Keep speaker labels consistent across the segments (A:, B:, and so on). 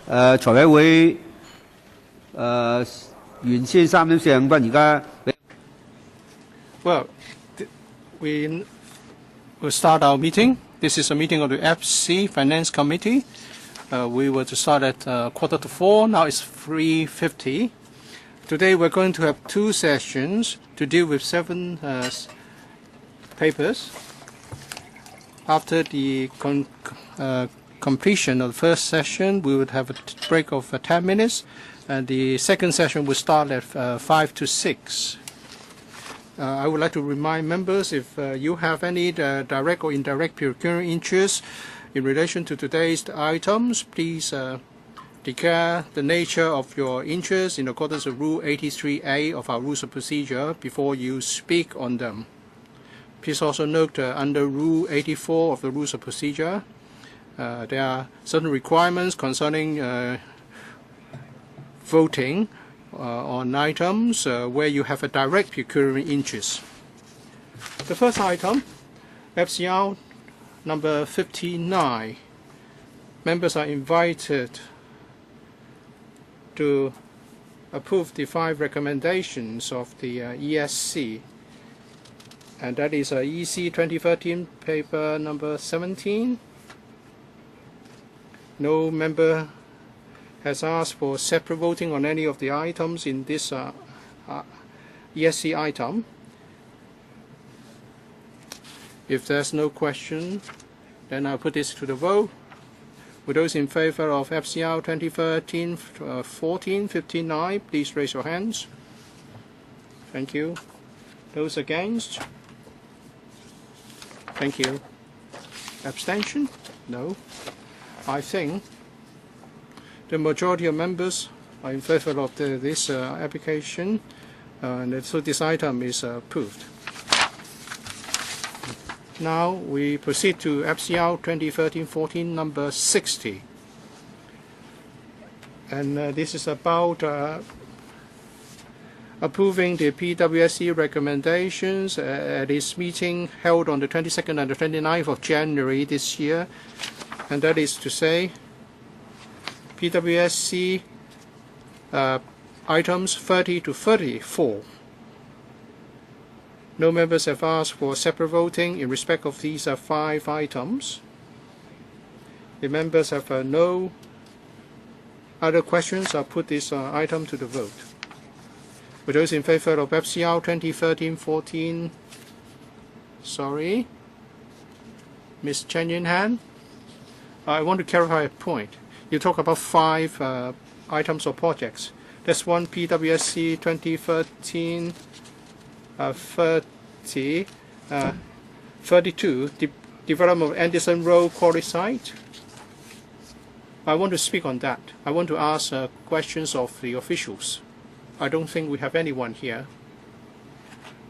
A: 財委會原先3點45分，而家
B: Well, we will start our meeting. This is a meeting of the FC Finance Committee. We were to start at 3:45. Now it's 3:50. Today we're going to have two sessions to deal with 7 papers. After the completion of the first session, we would have a break of 10 minutes, and the second session will start at 5 to 6. I would like to remind members, if you have any direct or indirect pecuniary interest in relation to today's items, please declare the nature of your interest in accordance with Rule 83A of our Rules of Procedure before you speak on them. Please also note under Rule 84 of the Rules of Procedure, there are certain requirements concerning voting on items where you have a direct pecuniary interest. The first item, FCR number 59. Members are invited to approve the 5 recommendations of the ESC, and that is EC 2013 paper number 17. No member has asked for separate voting on any of the items in this ESC item. If there's no question, then I'll put this to the vote. With those in favor of FCR 2013-14-59, please raise your hands. Thank you. Those against? Thank you. Abstention? No. I think the majority of members are in favor of this application, and so this item is approved. Now we proceed to FCR 2013-14 number 60, and this is about approving the PWSC recommendations at its meeting held on the 22nd and the 29th of January this year, and that is to say PWSC items 30 to 34. No members have asked for separate voting in respect of these 5 items. If members have no other questions, I'll put this item to the vote. With those in favor of FCR 2013-14, sorry, Ms. Chen Yin-Han, I want to clarify a point. You talk about 5 items or projects. That's one PWSC 2013 32, development of Anderson Road quarry site. I want to speak on that. I want to ask questions of the officials. I don't think we have anyone here.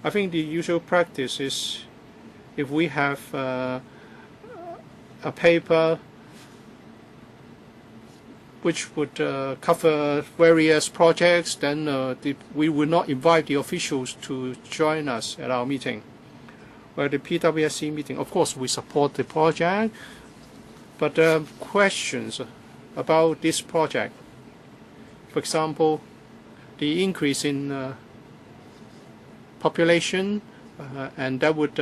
B: I think the usual practice is if we have a paper which would cover various projects, then we will not invite the officials to join us at our meeting. Well, the PWSC meeting, of course, we support the project, but questions about this project, for example, the increase in population, and that would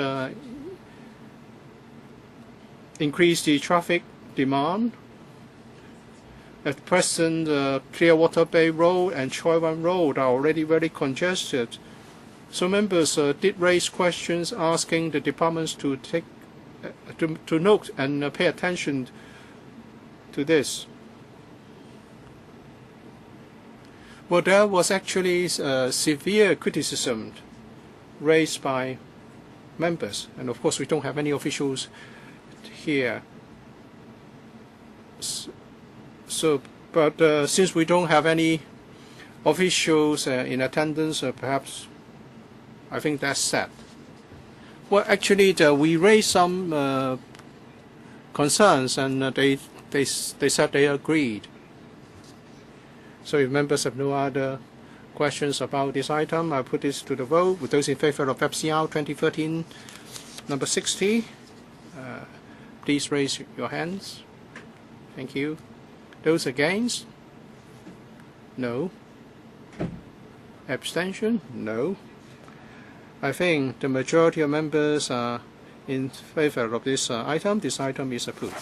B: increase the traffic demand. At present, Clearwater Bay Road and Choi Wan Road are already very congested. So members did raise questions asking the departments to take to note and pay attention to this. Well, there was actually severe criticism raised by members, and of course we don't have any officials here. But since we don't have any officials in attendance, perhaps I think that's sad. Well, actually, we raised some concerns, and they said they agreed. So if members have no other questions about this item, I put this to the vote. With those in favor of FCR 2013 number 60, please raise your hands. Thank you. Those against? No. Abstention? No. I think the majority of members are in favor of this item. This item is approved.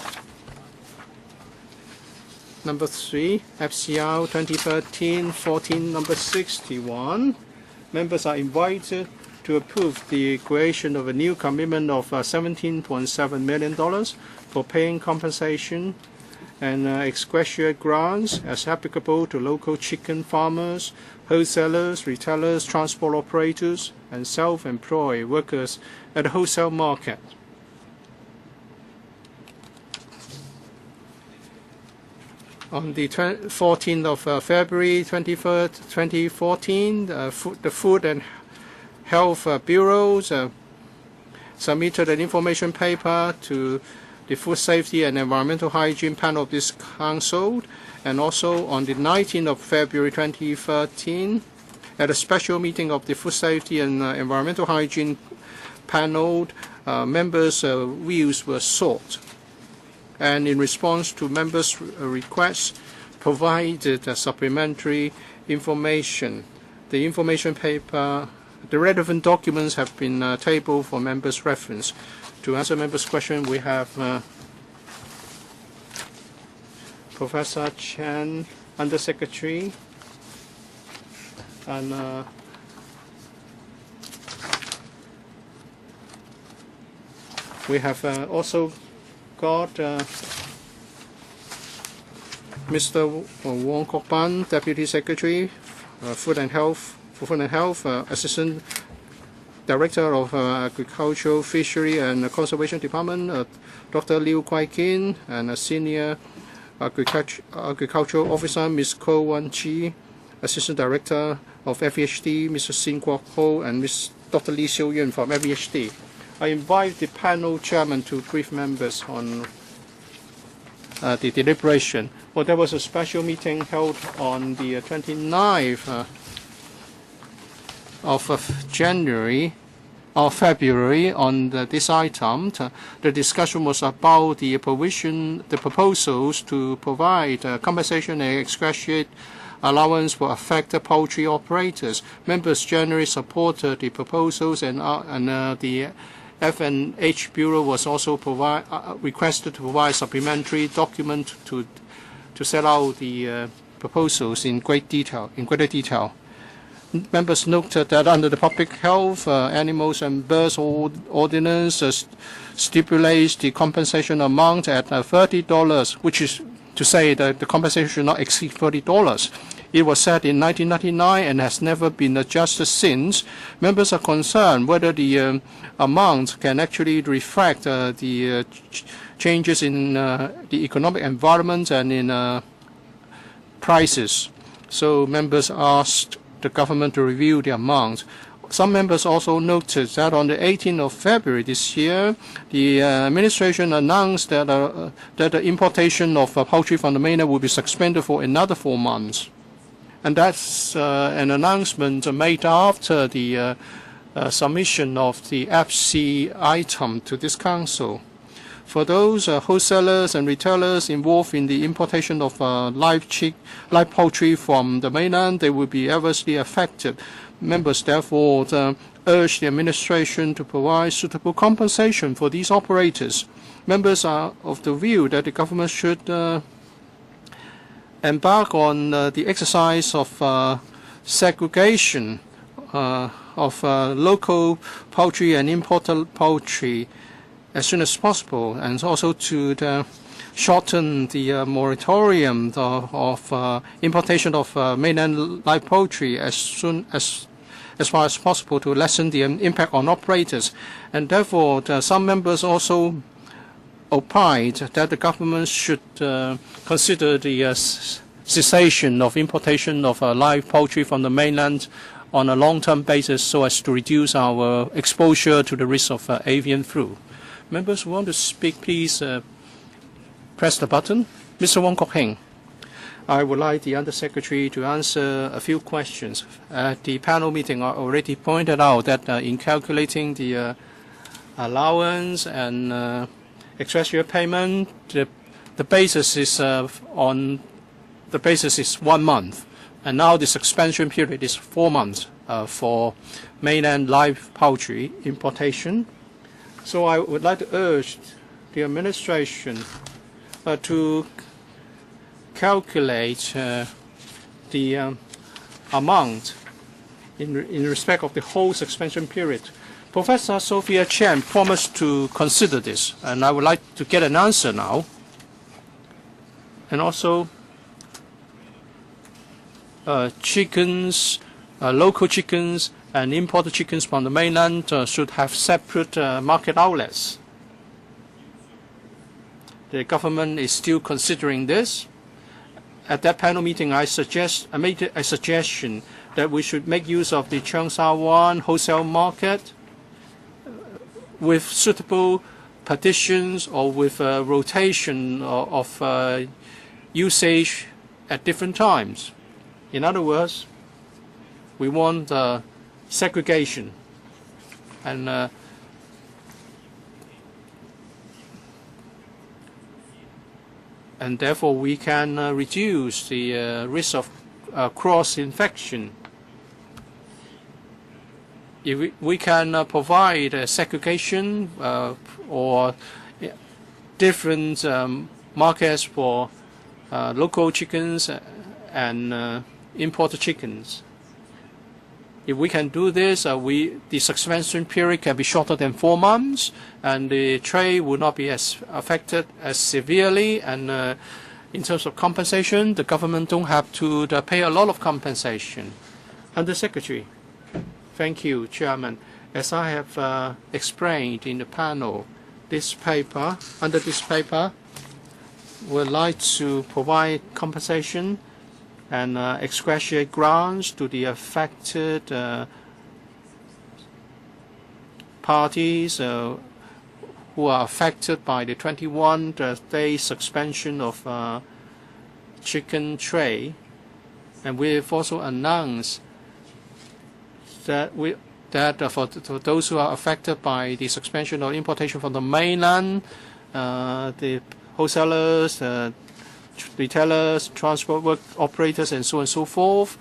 B: Number 3, FCR 2013-14, number 61. Members are invited to approve the creation of a new commitment of $17.7 million for paying compensation and ex gratia grants as applicable to local chicken farmers, wholesalers, retailers, transport operators, and self-employed workers at the wholesale market. On the 14th of February 2014, the Food and Health Bureau submitted an information paper to the Food Safety and Environmental Hygiene Panel of this Council, and also on the 19th of February 2013, at a special meeting of the Food Safety and Environmental Hygiene Panel, members' views were sought. And in response to members' requests, provided supplementary information. The information paper, the relevant documents have been tabled for members' reference. To answer members' question, we have Professor Chan, Undersecretary, and we have also got Mr. Wong Kok Ban, Deputy Secretary, Food and Health, Assistant Director of Agricultural, Fishery and Conservation Department, Dr. Liu Kwai Kin, and a Senior Agricultural Officer, Ms. Ko Wan Chi, Assistant Director of FEHD, Mr. Sin Kwok Ho, and Ms. Dr. Lee Xiu Yun from FEHD. I invite the panel chairman to brief members on the deliberation. Well, there was a special meeting held on the 29th of February on this item. The discussion was about the proposals to provide compensation and ex gratia allowance for affected poultry operators. Members generally supported the proposals, and the F&H Bureau was also requested to provide supplementary document to set out the proposals in greater detail. Members noted that under the Public Health, Animals and Birds Ordinance stipulates the compensation amount at $30, which is to say that the compensation should not exceed $30. It was set in 1999 and has never been adjusted since. Members are concerned whether the amount can actually reflect the changes in the economic environment and in prices. So members asked the government to review the amount. Some members also noted that on the 18th of February this year, the administration announced that the importation of poultry from the mainland will be suspended for another 4 months. And that's an announcement made after the submission of the FC item to this council. For those wholesalers and retailers involved in the importation of live poultry from the mainland, they will be adversely affected. Members therefore urge the administration to provide suitable compensation for these operators. Members are of the view that the government should embark on the exercise of segregation of local poultry and imported poultry as soon as possible, and also to shorten the moratorium of importation of mainland live poultry as far as possible to lessen the impact on operators. And therefore, some members also opined that the government should consider the cessation of importation of live poultry from the mainland on a long-term basis so as to reduce our exposure to the risk of avian flu. Members who want to speak, please press the button. Mr. Wong Kok Heng. I would like the Undersecretary to answer a few questions. At the panel meeting, I already pointed out that in calculating the allowance and ex gratia payment, the basis is on the basis is 1 month, and now the suspension period is 4 months for mainland live poultry importation. So I would like to urge the administration to calculate the amount in respect of the whole suspension period. Professor Sophia Chen promised to consider this, and I would like to get an answer now. And also, chickens, local chickens and imported chickens from the mainland should have separate market outlets. The government is still considering this. At that panel meeting, I made a suggestion that we should make use of the Cheung Sha Wan wholesale market with suitable partitions or with rotation of usage at different times. In other words, we want segregation, and therefore we can reduce the risk of cross-infection. If we can provide segregation or different markets for local chickens and imported chickens. If we can do this, the suspension period can be shorter than 4 months, and the trade will not be as affected as severely. And in terms of compensation, the government don't have to pay a lot of compensation. Under Secretary. Thank you, Chairman. As I have explained in the panel, under this paper, we'd like to provide compensation and exgratiate grants to the affected parties who are affected by the 21-day suspension of chicken trade. And we've also announced that for those who are affected by the suspension of importation from the mainland, the wholesalers, retailers, transport work operators, and so on and so forth,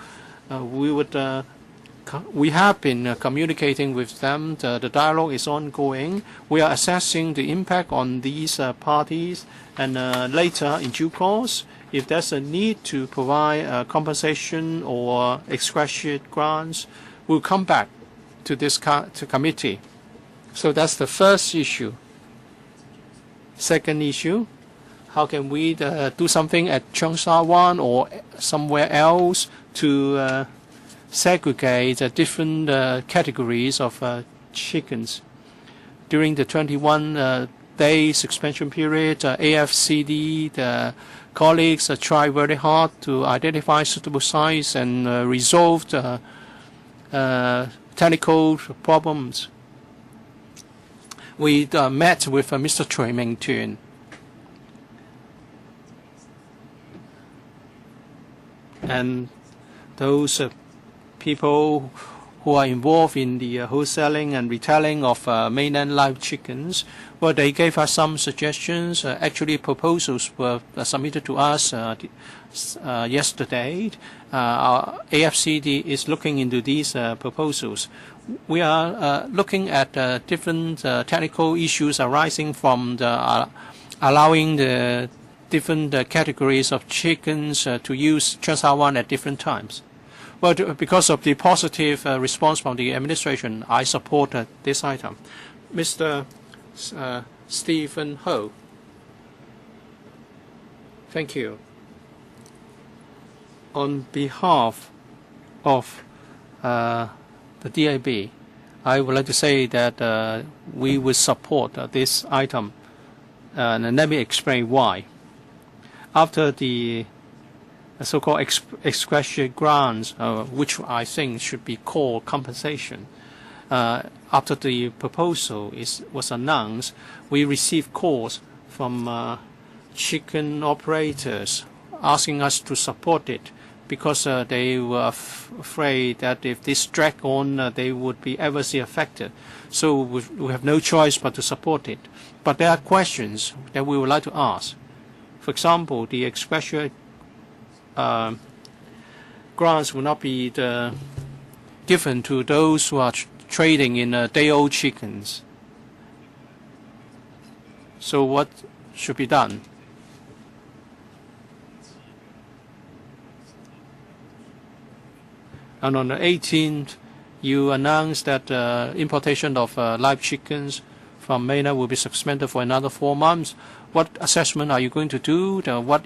B: we have been communicating with them. The dialogue is ongoing. We are assessing the impact on these parties, and later, in due course, if there's a need to provide compensation or exgratiate grants, we'll come back to this committee. So that's the first issue. Second issue, how can we do something at Cheung Sha Wan or somewhere else to segregate different categories of chickens? During the 21-day suspension period, AFCD, the colleagues tried very hard to identify suitable sites and resolve technical problems. We met with Mr. Choi Ming Tuen. And those people who are involved in the wholesaling and retailing of mainland live chickens, well, they gave us some suggestions. Actually, proposals were submitted to us yesterday. Our AFCD is looking into these proposals. We are looking at different technical issues arising from allowing the different categories of chickens to use Cheung Sha Wan at different times. Well, because of the positive response from the administration, I support this item. Mr. Stephen Ho. Thank you. On behalf of the DAB, I would like to say that we will support this item, and let me explain why. After the so-called exgratiate grants, which I think should be called compensation, after the proposal was announced, we received calls from chicken operators asking us to support it, because they were afraid that if this dragged on, they would be adversely affected. So we have no choice but to support it. But there are questions that we would like to ask. For example, the exgratiate grants will not be given to those who are trading in day-old chickens. So what should be done? And on the 18th, you announced that importation of live chickens from mainland will be suspended for another 4 months. What assessment are you going to do? What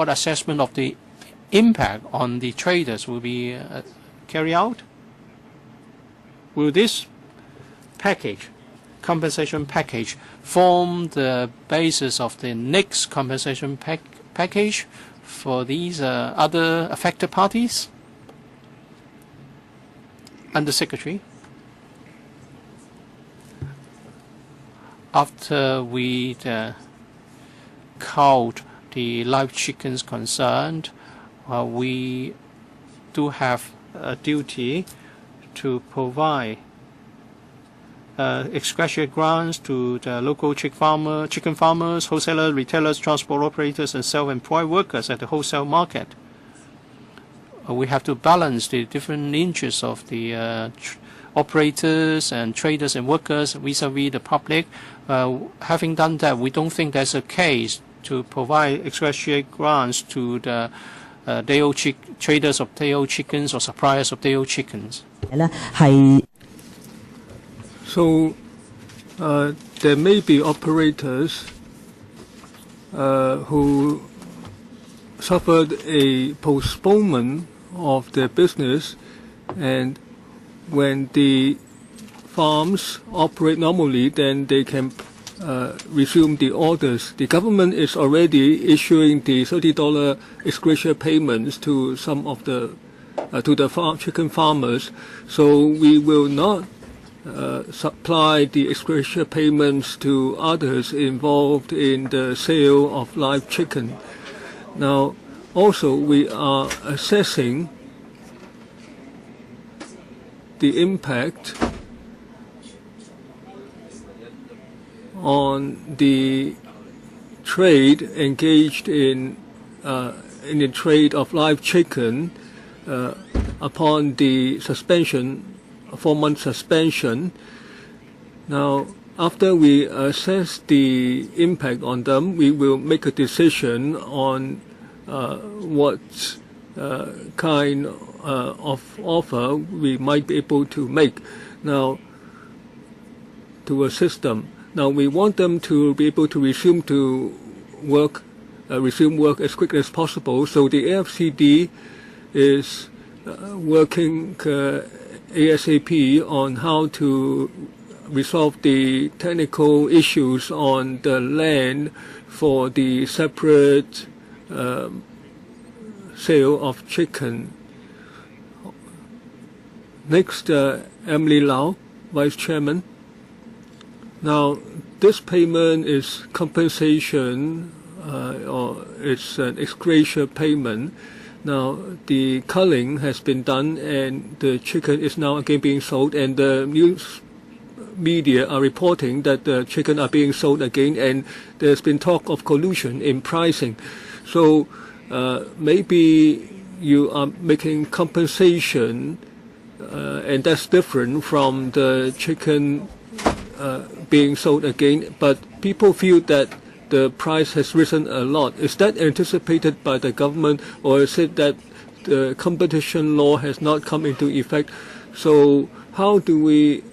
B: assessment of the impact on the traders will be carried out? Will this package, compensation package, form the basis of the next compensation package for these other affected parties? Undersecretary, after we culled the live chickens concerned, we do have a duty to provide expatriate grants to the local chicken farmers, wholesalers, retailers, transport operators, and self-employed workers at the wholesale market. We have to balance the different interests of the operators and traders and workers vis-a-vis the public. Having done that, we don't think there's a case to provide expatriate grants to the traders of day-old chickens or suppliers of day-old chickens.
C: So there may be operators who suffered a postponement of their business, and when the farms operate normally, then they can resume the orders. The government is already issuing the $30 ex-gratia payments to some of the chicken farmers, so we will not supply the ex-gratia payments to others involved in the sale of live chicken. Now, also we are assessing the impact on the trade engaged in the trade of live chicken upon the suspension, 4-month suspension. Now, after we assess the impact on them, we will make a decision on what kind of offer we might be able to make now to assist them. Now, we want them to be able to resume work as quickly as possible. So the AFCD is working ASAP on how to resolve the technical issues on the land for the separate sale of chicken. Next, Emily Lau, Vice Chairman. Now, this payment is compensation, or it's an ex-gratia payment. Now, the culling has been done, and the chicken is now again being sold, and the news media are reporting that the chicken are being sold again, and there's been talk of collusion in pricing. So maybe you are making compensation, and that's different from the chicken being sold again, but people feel that the price has risen a lot. Is that anticipated by the government, or is it that the competition law has not come into effect? So how do we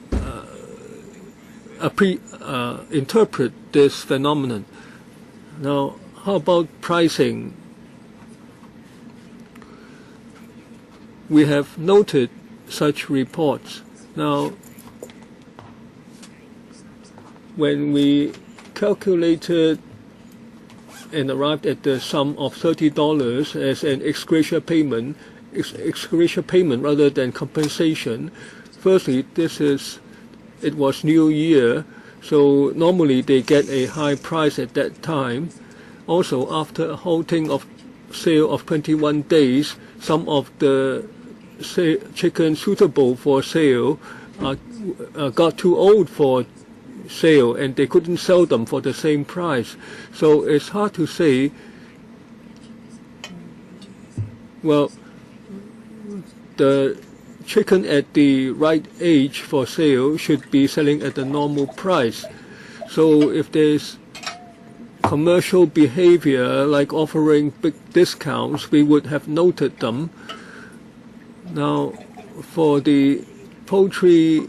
C: interpret this phenomenon? Now, how about pricing? We have noted such reports. Now, when we calculated and arrived at the sum of $30 as an ex-gratia payment rather than compensation. Firstly, it was New Year, so normally they get a high price at that time. Also, after a halting of sale of 21 days, some of the chicken suitable for sale got too old for sale, and they couldn't sell them for the same price. So it's hard to say Well, the chicken at the right age for sale should be selling at the normal price. So if there's commercial behavior like offering big discounts, we would have noted them. Now, for the poultry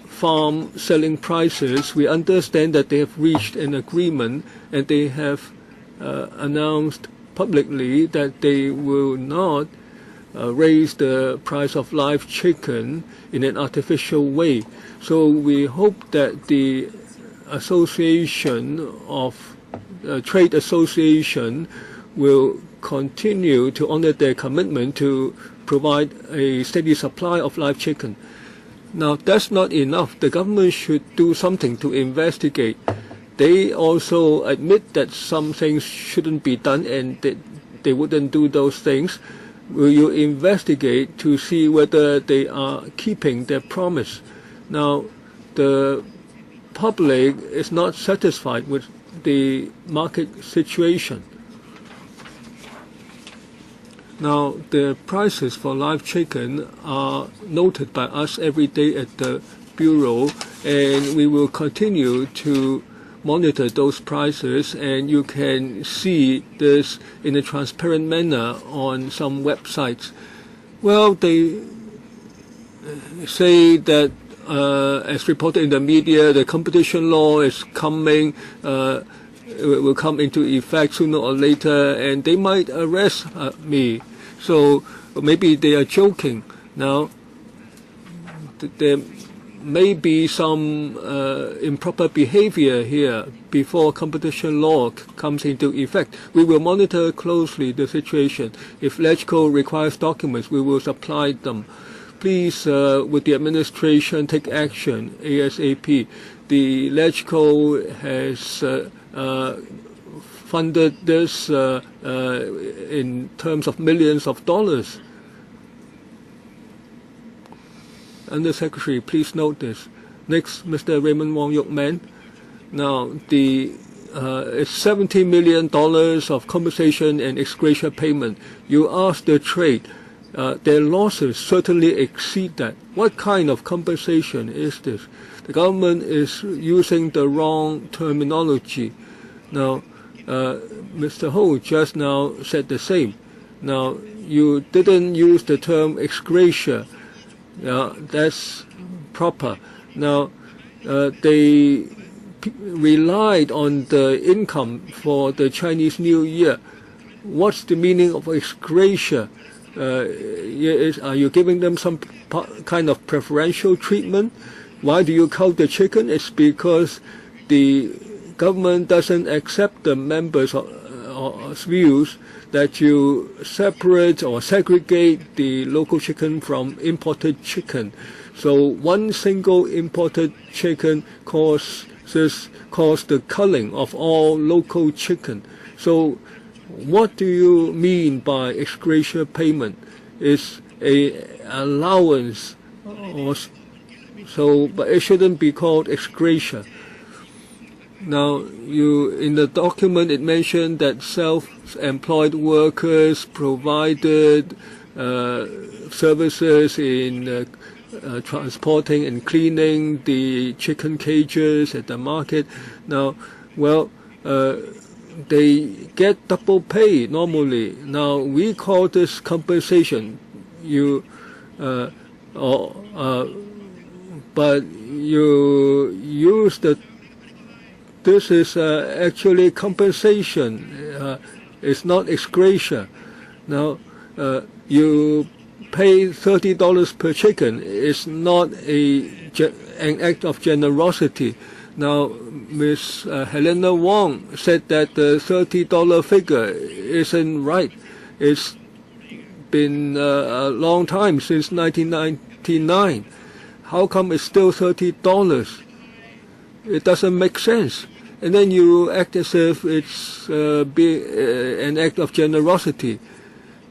C: farm selling prices, we understand that they have reached an agreement and they have announced publicly that they will not raise the price of live chicken in an artificial way. So we hope that the association of trade association will continue to honor their commitment to provide a steady supply of live chicken. Now, that's not enough. The government should do something to investigate. They also admit that some things shouldn't be done and they wouldn't do those things. Will you investigate to see whether they are keeping their promise? Now, the public is not satisfied with the market situation. Now, the prices for live chicken are noted by us every day at the Bureau, and we will continue to monitor those prices, and you can see this in a transparent manner on some websites. Well, they say that, as reported in the media, the competition law is coming, will come into effect sooner or later, and they might arrest me. So maybe they are joking. Now, there may be some improper behavior here before competition law comes into effect. We will monitor closely the situation. If LegCo requires documents, we will supply them. Please, with the administration, take action ASAP. The LegCo has funded this in terms of millions of dollars. Undersecretary, please note this. Next, Mr. Raymond Wong Yok Man. Now, it's $70 million of compensation and ex gratia payment. You ask the trade. Their losses certainly exceed that. What kind of compensation is this? The government is using the wrong terminology. Now, Mr. Ho just now said the same. Now, you didn't use the term ex gratia. That's proper. Now, they relied on the income for the Chinese New Year. What's the meaning of ex gratia? Are you giving them some kind of preferential treatment? Why do you count the chicken? It's because the government doesn't accept the members' views that you separate or segregate the local chicken from imported chicken. So one single imported chicken causes the culling of all local chicken. So what do you mean by ex gratia payment? It's a allowance, but it shouldn't be called ex gratia. Now, in the document it mentioned that self-employed workers provided services in transporting and cleaning the chicken cages at the market. Now, well, they get double pay normally. Now, we call this compensation. But you use the. This is actually compensation. It's not ex gratia. Now, you pay $30 per chicken. It's not an act of generosity. Now, Ms. Helena Wong said that the $30 figure isn't right. It's been a long time, since 1999. How come it's still $30? It doesn't make sense. And then you act as if it's an act of generosity.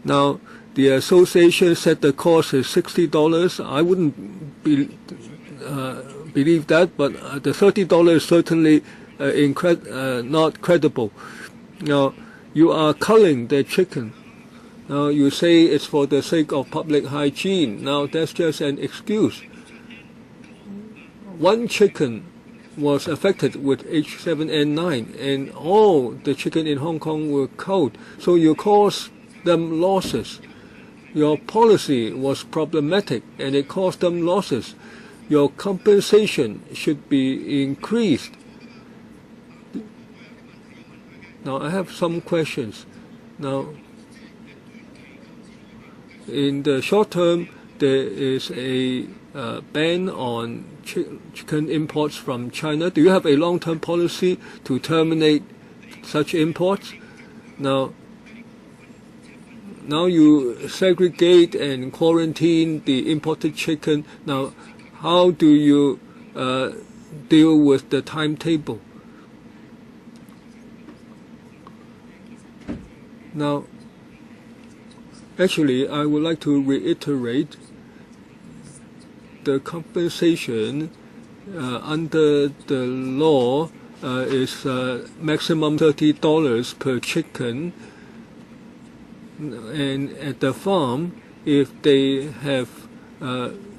C: Now, the association said the cost is $60. I wouldn't believe that, but the $30 is certainly not credible. Now, you are culling the chicken. Now you say it's for the sake of public hygiene. Now that's just an excuse. One chicken was affected with H7N9 and all the chicken in Hong Kong were killed. So you caused them losses. Your policy was problematic and it caused them losses. Your compensation should be increased. Now I have some questions. Now, in the short term, there is a ban on chicken imports from China. Do you have a long-term policy to terminate such imports? Now you segregate and quarantine the imported chicken. Now, how do you deal with the timetable? Now, actually, I would like to reiterate the compensation under the law is maximum $30 per chicken, and at the farm, if they have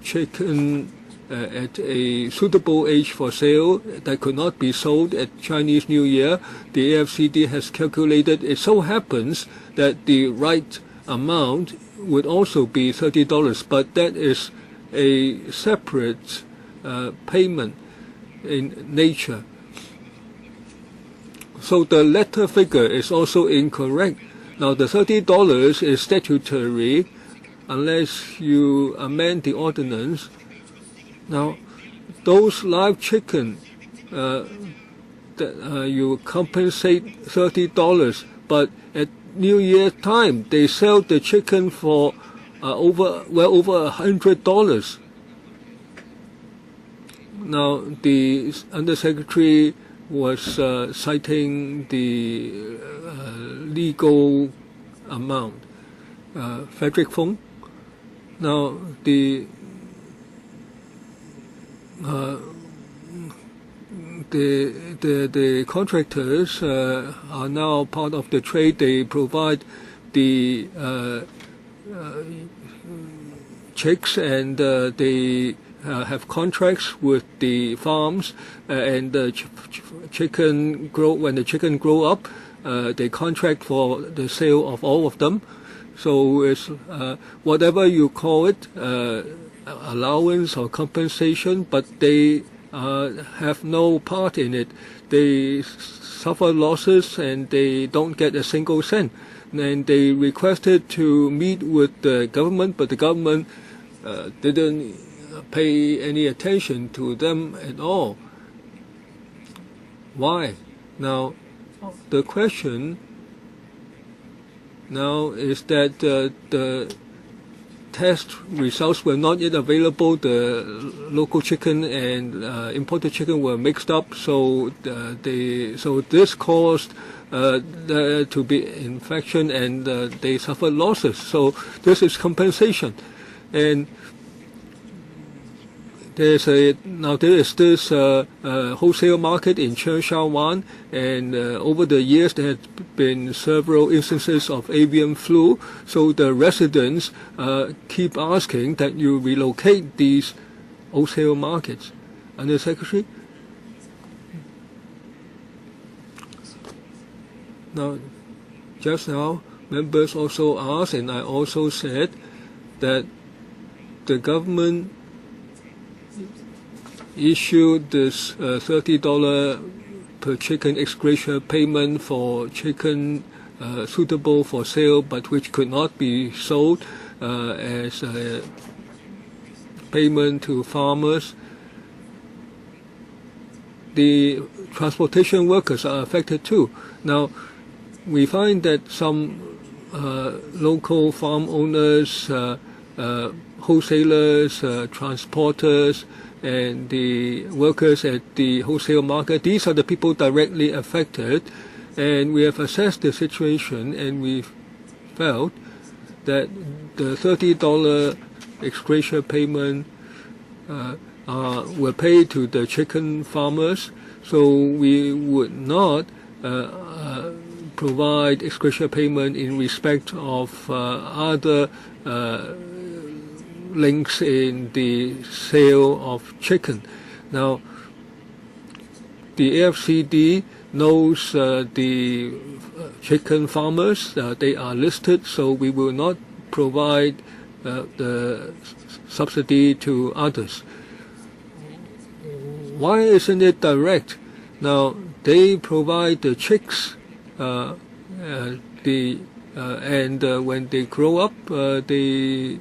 C: chicken at a suitable age for sale that could not be sold at Chinese New Year, the AFCD has calculated it so happens that the right amount would also be $30, but that is a separate payment in nature. So the letter figure is also incorrect. Now the $30 is statutory unless you amend the ordinance. Now those live chicken that you compensate $30, but at New Year time they sell the chicken for over $100. Now the Undersecretary was citing the legal amount. Frederick Fung. Now the contractors are now part of the trade. They provide the chicks and they have contracts with the farms and the chicken grow. When the chicken grow up, they contract for the sale of all of them. So it's whatever you call it, allowance or compensation, but they have no part in it. They suffer losses and they don't get a single cent. And they requested to meet with the government, but the government didn't pay any attention to them at all. Why? Now, the question now is that the test results were not yet available. The local chicken and imported chicken were mixed up, so this caused there to be infection and they suffered losses. So this is compensation, and there is this wholesale market in Cheung Sha Wan, and over the years there have been several instances of avian flu. So the residents keep asking that you relocate these wholesale markets. Under Secretary. Now, just now, members also asked, and I also said that the government issued this $30 per chicken ex gratia payment for chicken suitable for sale but which could not be sold as a payment to farmers. The transportation workers are affected too. Now, we find that some local farm owners, wholesalers, transporters, and the workers at the wholesale market, these are the people directly affected, and we have assessed the situation and we felt that the $30 ex gratia payment were paid to the chicken farmers, so we would not provide extra payment in respect of other links in the sale of chicken. Now, the AFCD knows the chicken farmers. They are listed, so we will not provide the subsidy to others. Why isn't it direct? Now, they provide the chicks, and when they grow up, they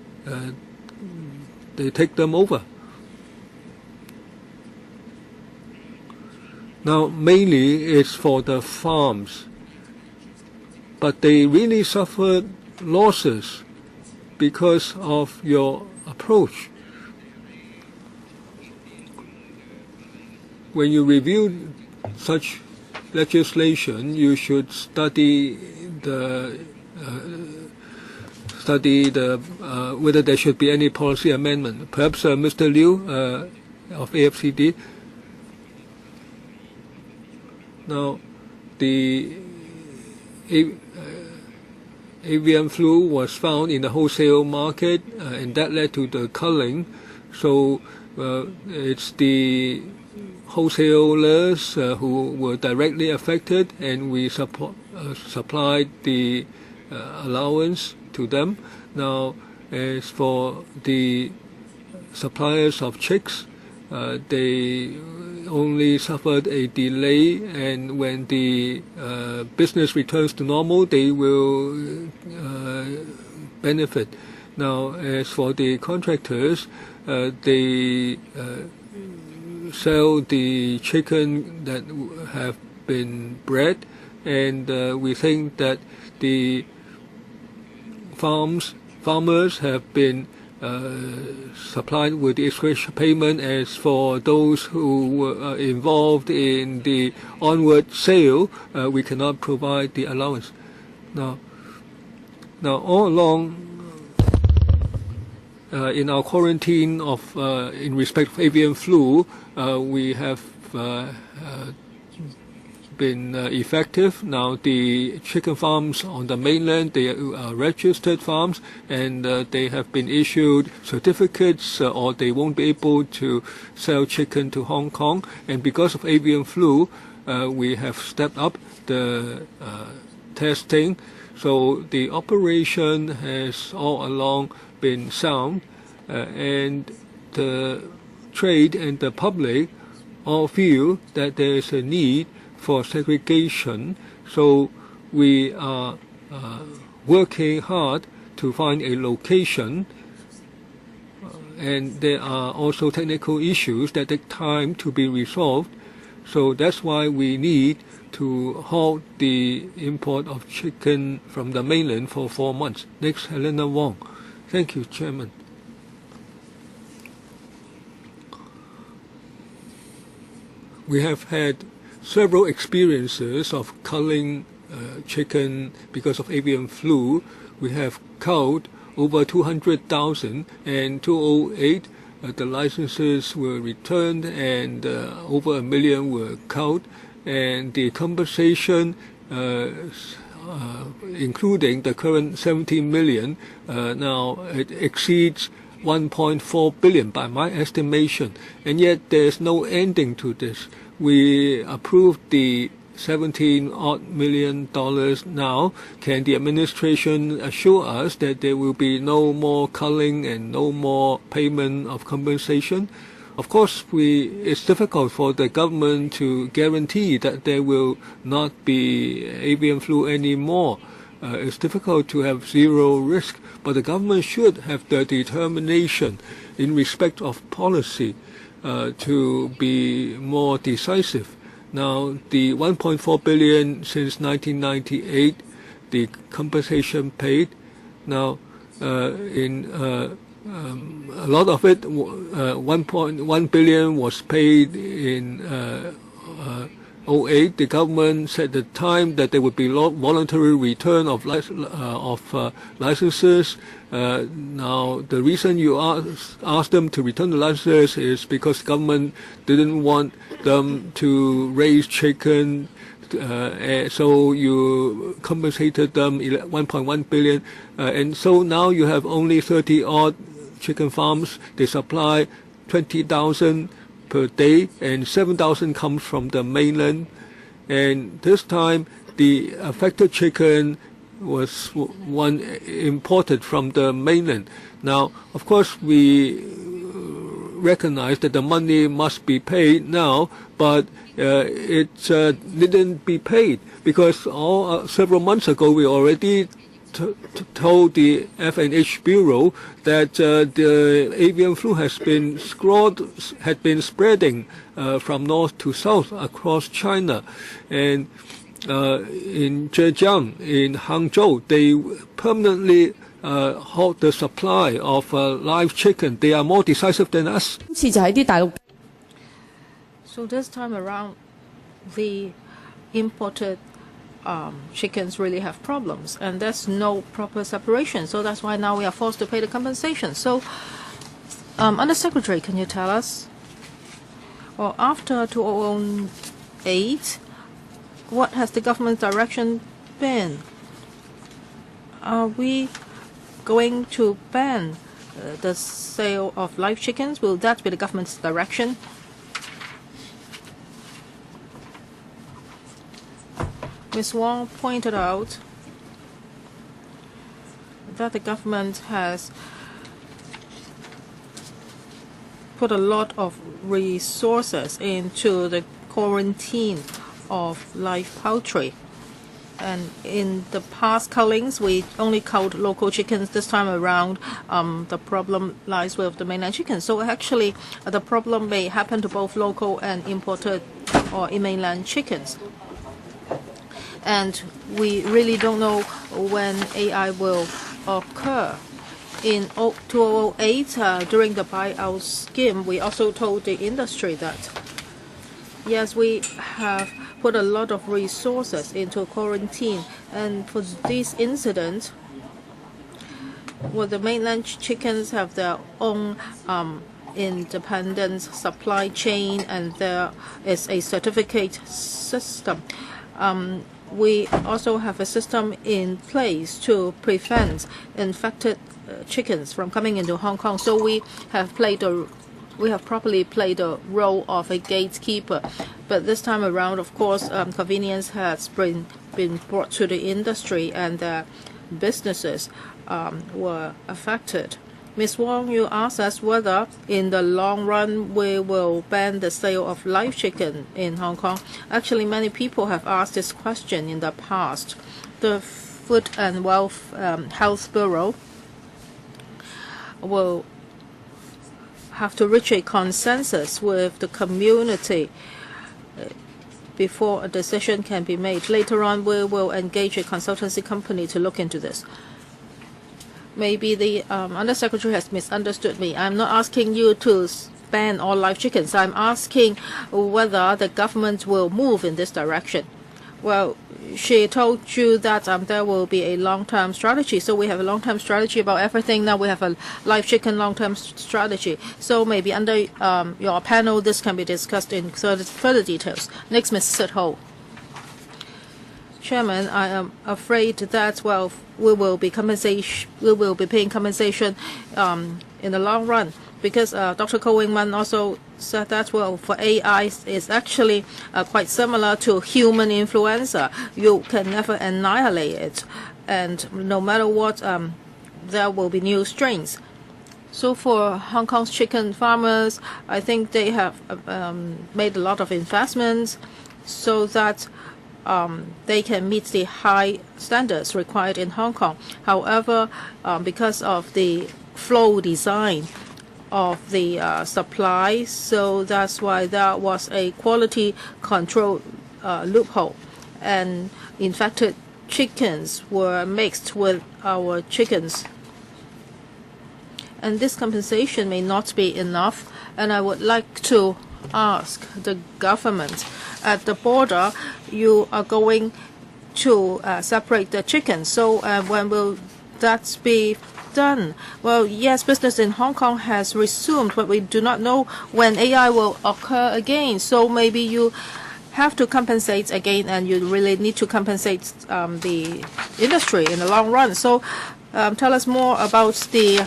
C: take them over. Now, mainly it's for the farms, but they really suffered losses because of your approach. When you review such legislation, you should study whether there should be any policy amendment. Perhaps Mr. Liu of AFCD. Now, the avian flu was found in the wholesale market, and that led to the culling. So it's the wholesalers who were directly affected, and we supplied the allowance to them. Now, as for the suppliers of chicks, they only suffered a delay, and when the business returns to normal, they will benefit. Now, as for the contractors, they sell the chicken that have been bred, and we think that the farmers have been supplied with the extra payment. As for those who were involved in the onward sale, we cannot provide the allowance. Now all along, in our quarantine of in respect of avian flu, we have been effective. Now, the chicken farms on the mainland, they are registered farms, and they have been issued certificates, or they won't be able to sell chicken to Hong Kong. And because of avian flu, we have stepped up the testing. So the operation has all along been sound, and the trade and the public all feel that there is a need for segregation. So we are working hard to find a location, and there are also technical issues that take time to be resolved. So that's why we need to halt the import of chicken from the mainland for 4 months. Next, Helena Wong. Thank you, Chairman. We have had several experiences of culling chicken because of avian flu. We have culled over 200,000, and 2008 the licenses were returned, and over 1 million were culled, and the compensation, including the current 17 million, now it exceeds 1.4 billion by my estimation, and yet there's no ending to this. We approved the $17 million now. Can the administration assure us that there will be no more culling and no more payment of compensation? Of course, it's difficult for the government to guarantee that there will not be avian flu anymore. It's difficult to have zero risk, but the government should have the determination in respect of policy to be more decisive. Now, the 1.4 billion since 1998, the compensation paid. Now, a lot of it, 1.1 billion was paid in 2008. The government said at the time that there would be voluntary return of licenses. Now, the reason you asked them to return the licenses is because the government didn't want them to raise chicken so you compensated them 1.1 billion, and so now you have only 30 odd chicken farms. They supply 20,000 per day, and 7,000 comes from the mainland. And this time, the affected chicken was one imported from the mainland. Now, of course, we recognize that the money must be paid now, but it didn't be paid because several months ago we already told the F&H Bureau that the avian flu had been spreading from north to south across China. And in Zhejiang, in Hangzhou, they permanently halt the supply of live chicken. They are more decisive than us.
D: So this time around, the imported chickens really have problems, and there's no proper separation. So that's why now we are forced to pay the compensation. So, Undersecretary, can you tell us, or after 2008, what has the government's direction been? Are we going to ban the sale of live chickens? Will that be the government's direction? Ms. Wong pointed out that the government has put a lot of resources into the quarantine of live poultry. And in the past cullings, we only culled local chickens. This time around, the problem lies with the mainland chickens. So actually, the problem may happen to both local and imported or mainland chickens. And we really don't know when AI will occur. In 2008, during the buyout scheme, we also told the industry that, yes, we have put a lot of resources into quarantine. And for this incident, well, the mainland chickens have their own independent supply chain, and there is a certificate system. We also have a system in place to prevent infected chickens from coming into Hong Kong. So we have properly played the role of a gatekeeper. But this time around, of course, convenience has been brought to the industry, and the businesses were affected. Ms. Wong, you asked us whether in the long run we will ban the sale of live chicken in Hong Kong. Actually, many people have asked this question in the past. The Food and Health Bureau will have to reach a consensus with the community before a decision can be made. Later on, we will engage a consultancy company to look into this. Maybe the Undersecretary has misunderstood me. I'm not asking you to ban all live chickens. I'm asking whether the government will move in this direction. Well, she told you that there will be a long-term strategy. So we have a long-term strategy about everything. Now we have a live chicken long-term strategy. So maybe under your panel, this can be discussed in further details. Next, Ms. Sit Ho. Chairman, I am afraid that, well, we will be paying compensation in the long run, because Dr. Ko Wing-man also said that, well, for AI, it's actually quite similar to human influenza. You can never annihilate it, and no matter what, there will be new strains. So for Hong Kong's chicken farmers, I think they have made a lot of investments so that they can meet the high standards required in Hong Kong. However, because of the flow design of the supply, so that's why there was a quality control loophole, and infected chickens were mixed with our chickens. And this compensation may not be enough, and I would like to ask the government, at the border, you are going to separate the chickens. So when will that be done? Well, yes, business in Hong Kong has resumed, but we do not know when AI will occur again. So maybe you have to compensate again, and you really need to compensate the industry in the long run. So tell us more about the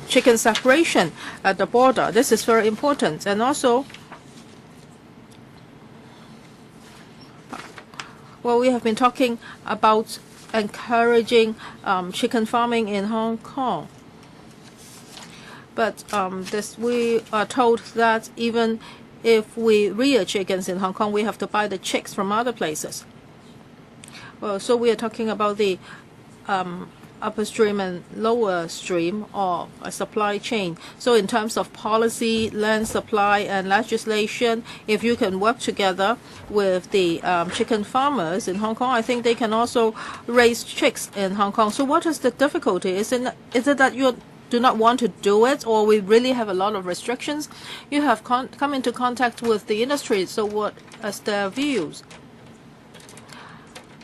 D: chicken separation at the border. This is very important. And also, well, we have been talking about encouraging chicken farming in Hong Kong. But we are told that even if we rear chickens in Hong Kong, we have to buy the chicks from other places. Well, so we are talking about the upper stream and lower stream or a supply chain. So in terms of policy, land supply, and legislation, if you can work together with the chicken farmers in Hong Kong, I think they can also raise chicks in Hong Kong. So what is the difficulty? Is it that you do not want to do it, or we really have a lot of restrictions? You have come into contact with the industry, so what is their views?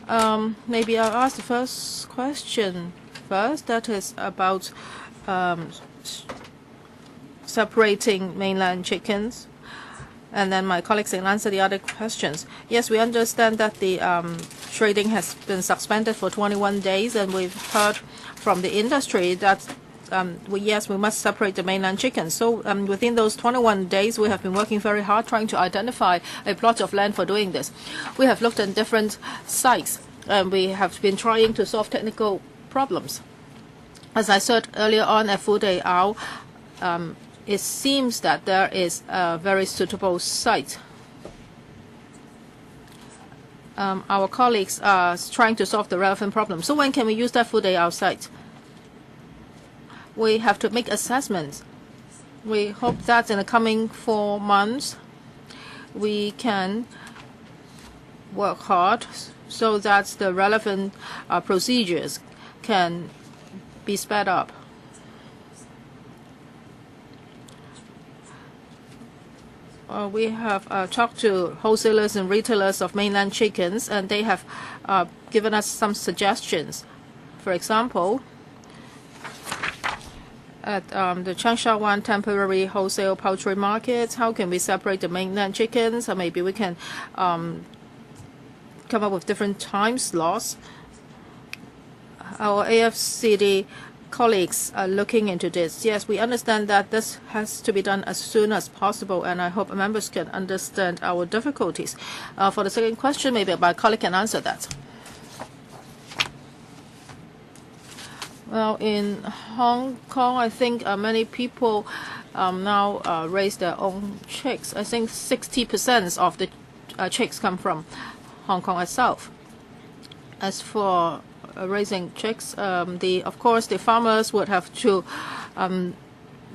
D: Maybe I'll ask the first question first. That is about separating mainland chickens, and then my colleagues can answer the other questions. Yes, we understand that the trading has been suspended for 21 days, and we've heard from the industry that yes, we must separate the mainland chickens. So within those 21 days, we have been working very hard trying to identify a plot of land for doing this. We have looked at different sites, and we have been trying to solve technical problems. As I said earlier on at Fude Ao, it seems that there is a very suitable site. Our colleagues are trying to solve the relevant problem. So when can we use that Fude Ao site? We have to make assessments. We hope that in the coming 4 months, we can work hard so that the relevant procedures can be sped up. We have talked to wholesalers and retailers of mainland chickens, and they have given us some suggestions. For example, at the Changsha Wan temporary wholesale poultry market, how can we separate the mainland chickens? Or maybe we can come up with different time slots. Our AFCD colleagues are looking into this. Yes, we understand that this has to be done as soon as possible, and I hope members can understand our difficulties. For the second question, maybe my colleague can answer that. Well, in Hong Kong, I think many people now raise their own chicks. I think 60% of the chicks come from Hong Kong itself. As for raising chicks, of course, the farmers would have to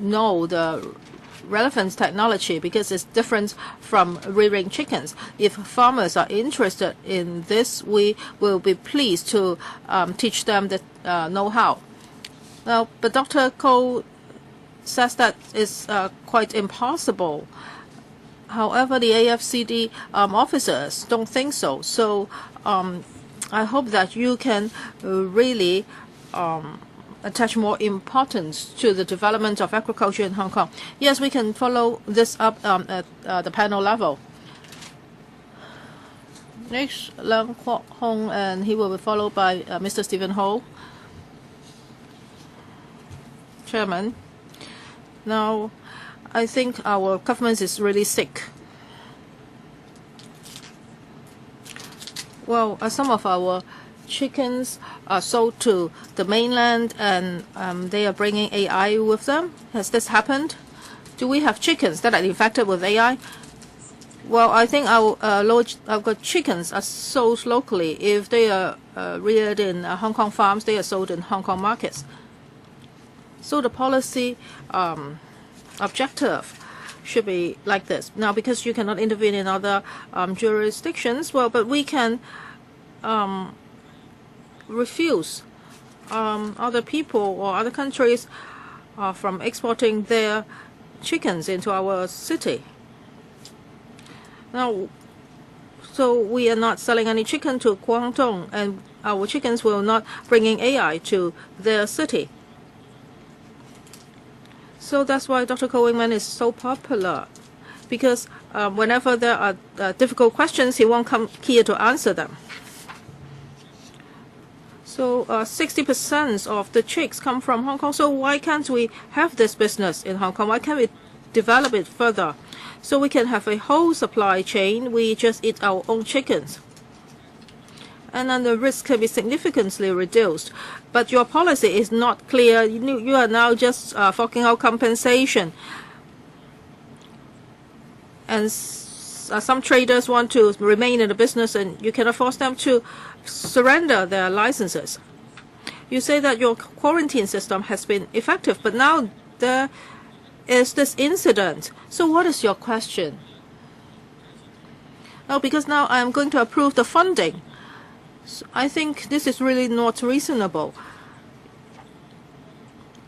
D: know the relevant technology, because it's different from rearing chickens. If farmers are interested in this, we will be pleased to teach them the know-how. Now, but Dr. Koh says that it's quite impossible. However, the AFCD officers don't think so. So I hope that you can really attach more importance to the development of agriculture in Hong Kong. Yes, we can follow this up at the panel level. Next, Leung Kwok Hong, and he will be followed by Mr. Stephen Ho. Chairman, now I think our government is really sick. Well, some of our chickens are sold to the mainland, and they are bringing AI with them. Has this happened? Do we have chickens that are infected with AI? Well, I think our chickens are sold locally. If they are reared in Hong Kong farms, they are sold in Hong Kong markets. So the policy objective should be like this. Now, because you cannot intervene in other jurisdictions, well, but we can refuse other people or other countries from exporting their chickens into our city. Now, so we are not selling any chicken to Guangdong, and our chickens will not bring in AI to their city. So that's why Dr. Ko Wing Man is so popular, because whenever there are difficult questions, he won't come here to answer them. So 60% of the chicks come from Hong Kong. So why can't we have this business in Hong Kong? Why can't we develop it further so we can have a whole supply chain? We just eat our own chickens. And then the risk can be significantly reduced. But your policy is not clear. You are now just forking out compensation. And some traders want to remain in the business, and you cannot force them to surrender their licenses. You say that your quarantine system has been effective, but now there is this incident. So what is your question? Oh, because now I am going to approve the funding. So I think this is really not reasonable.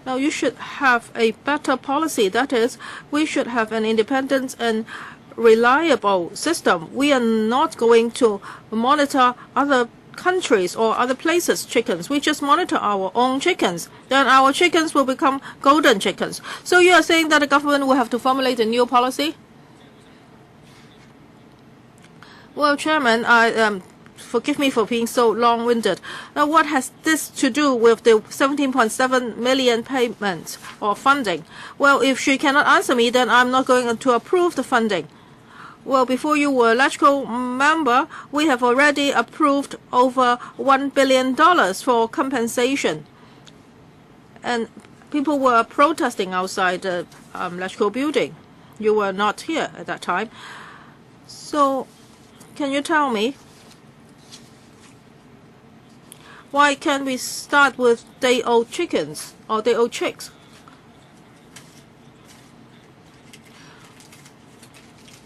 D: Now you should have a better policy. That is, we should have an independent and reliable system. We are not going to monitor other countries or other places' chickens. We just monitor our own chickens. Then our chickens will become golden chickens. So you are saying that the government will have to formulate a new policy? Well, Chairman, forgive me for being so long-winded. Now, what has this to do with the 17.7 million payment or funding? Well, if she cannot answer me, then I'm not going to approve the funding. Well, before you were a electrical member, we have already approved over $1 billion for compensation. And people were protesting outside the electrical building. You were not here at that time. So, can you tell me, why can't we start with day-old chickens or day-old chicks?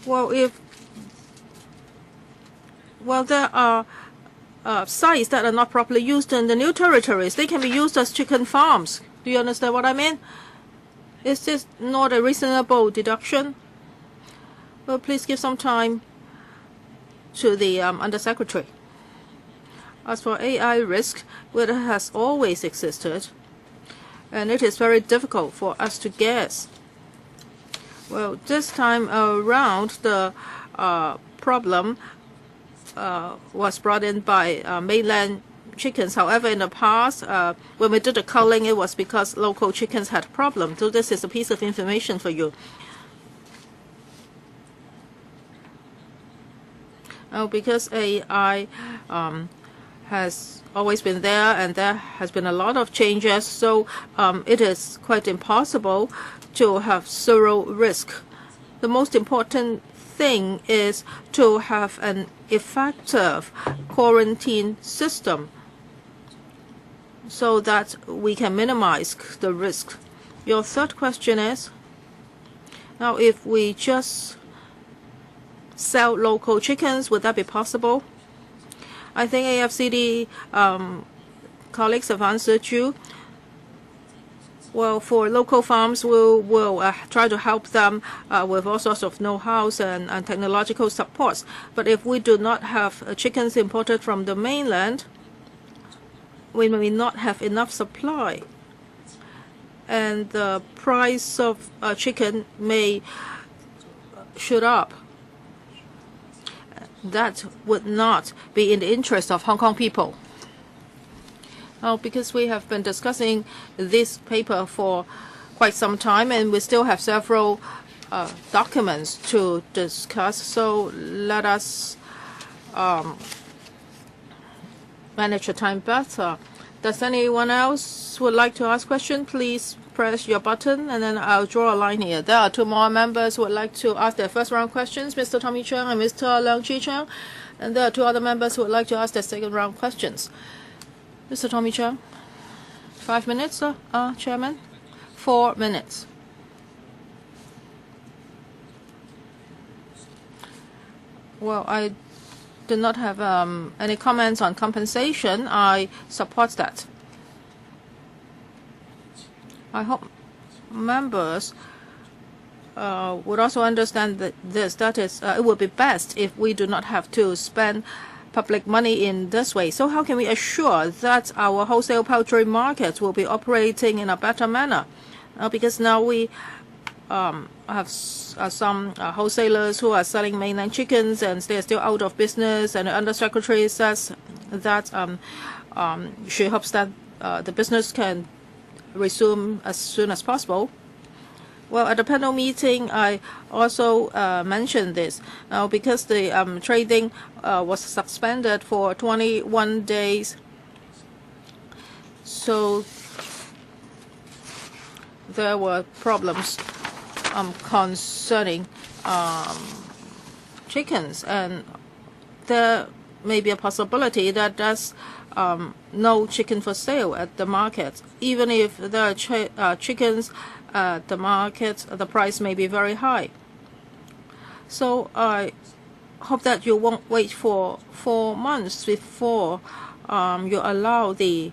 D: Well, there are sites that are not properly used in the new territories. They can be used as chicken farms. Do you understand what I mean? Is this not a reasonable deduction? Well, please give some time to the Undersecretary. As for AI risk, well, it has always existed, and it is very difficult for us to guess. Well, this time around, the problem was brought in by mainland chickens. However, in the past, when we did the culling, it was because local chickens had problems. So this is a piece of information for you. Because AI has always been there, and there has been a lot of changes, so it is quite impossible to have zero risk. The most important thing is to have an effective quarantine system so that we can minimize the risk. Your third question is, now if we just sell local chickens, would that be possible? I think AFCD colleagues have answered you. Well, for local farms, we'll try to help them with all sorts of know-how and technological supports. But if we do not have chickens imported from the mainland, we may not have enough supply. And the price of chicken may shoot up. That would not be in the interest of Hong Kong people. Because we have been discussing this paper for quite some time, and we still have several documents to discuss. So let us manage the time better. Does anyone else would like to ask questions? Please press your button, and then I'll draw a line here. There are two more members who would like to ask their first round questions, Mr. Tommy Cheung and Mr. Leung Chi Cheung. And there are two other members who would like to ask their second round questions. Mr. Tommy Cheung, 5 minutes, Chairman. 4 minutes. Well, I do not have any comments on compensation. I support that. I hope members would also understand that that is, it would be best if we do not have to spend public money in this way. So how can we assure that our wholesale poultry markets will be operating in a better manner? Because now we have some wholesalers who are selling mainland chickens and they're still out of business, and the Undersecretary says that she hopes that the business can resume as soon as possible. Well, at the panel meeting, I also mentioned this because the trading was suspended for 21 days. So there were problems concerning chickens, and there may be a possibility that there's no chicken for sale at the market. Even if there are chickens at the market, the price may be very high. So I hope that you won't wait for 4 months before you allow the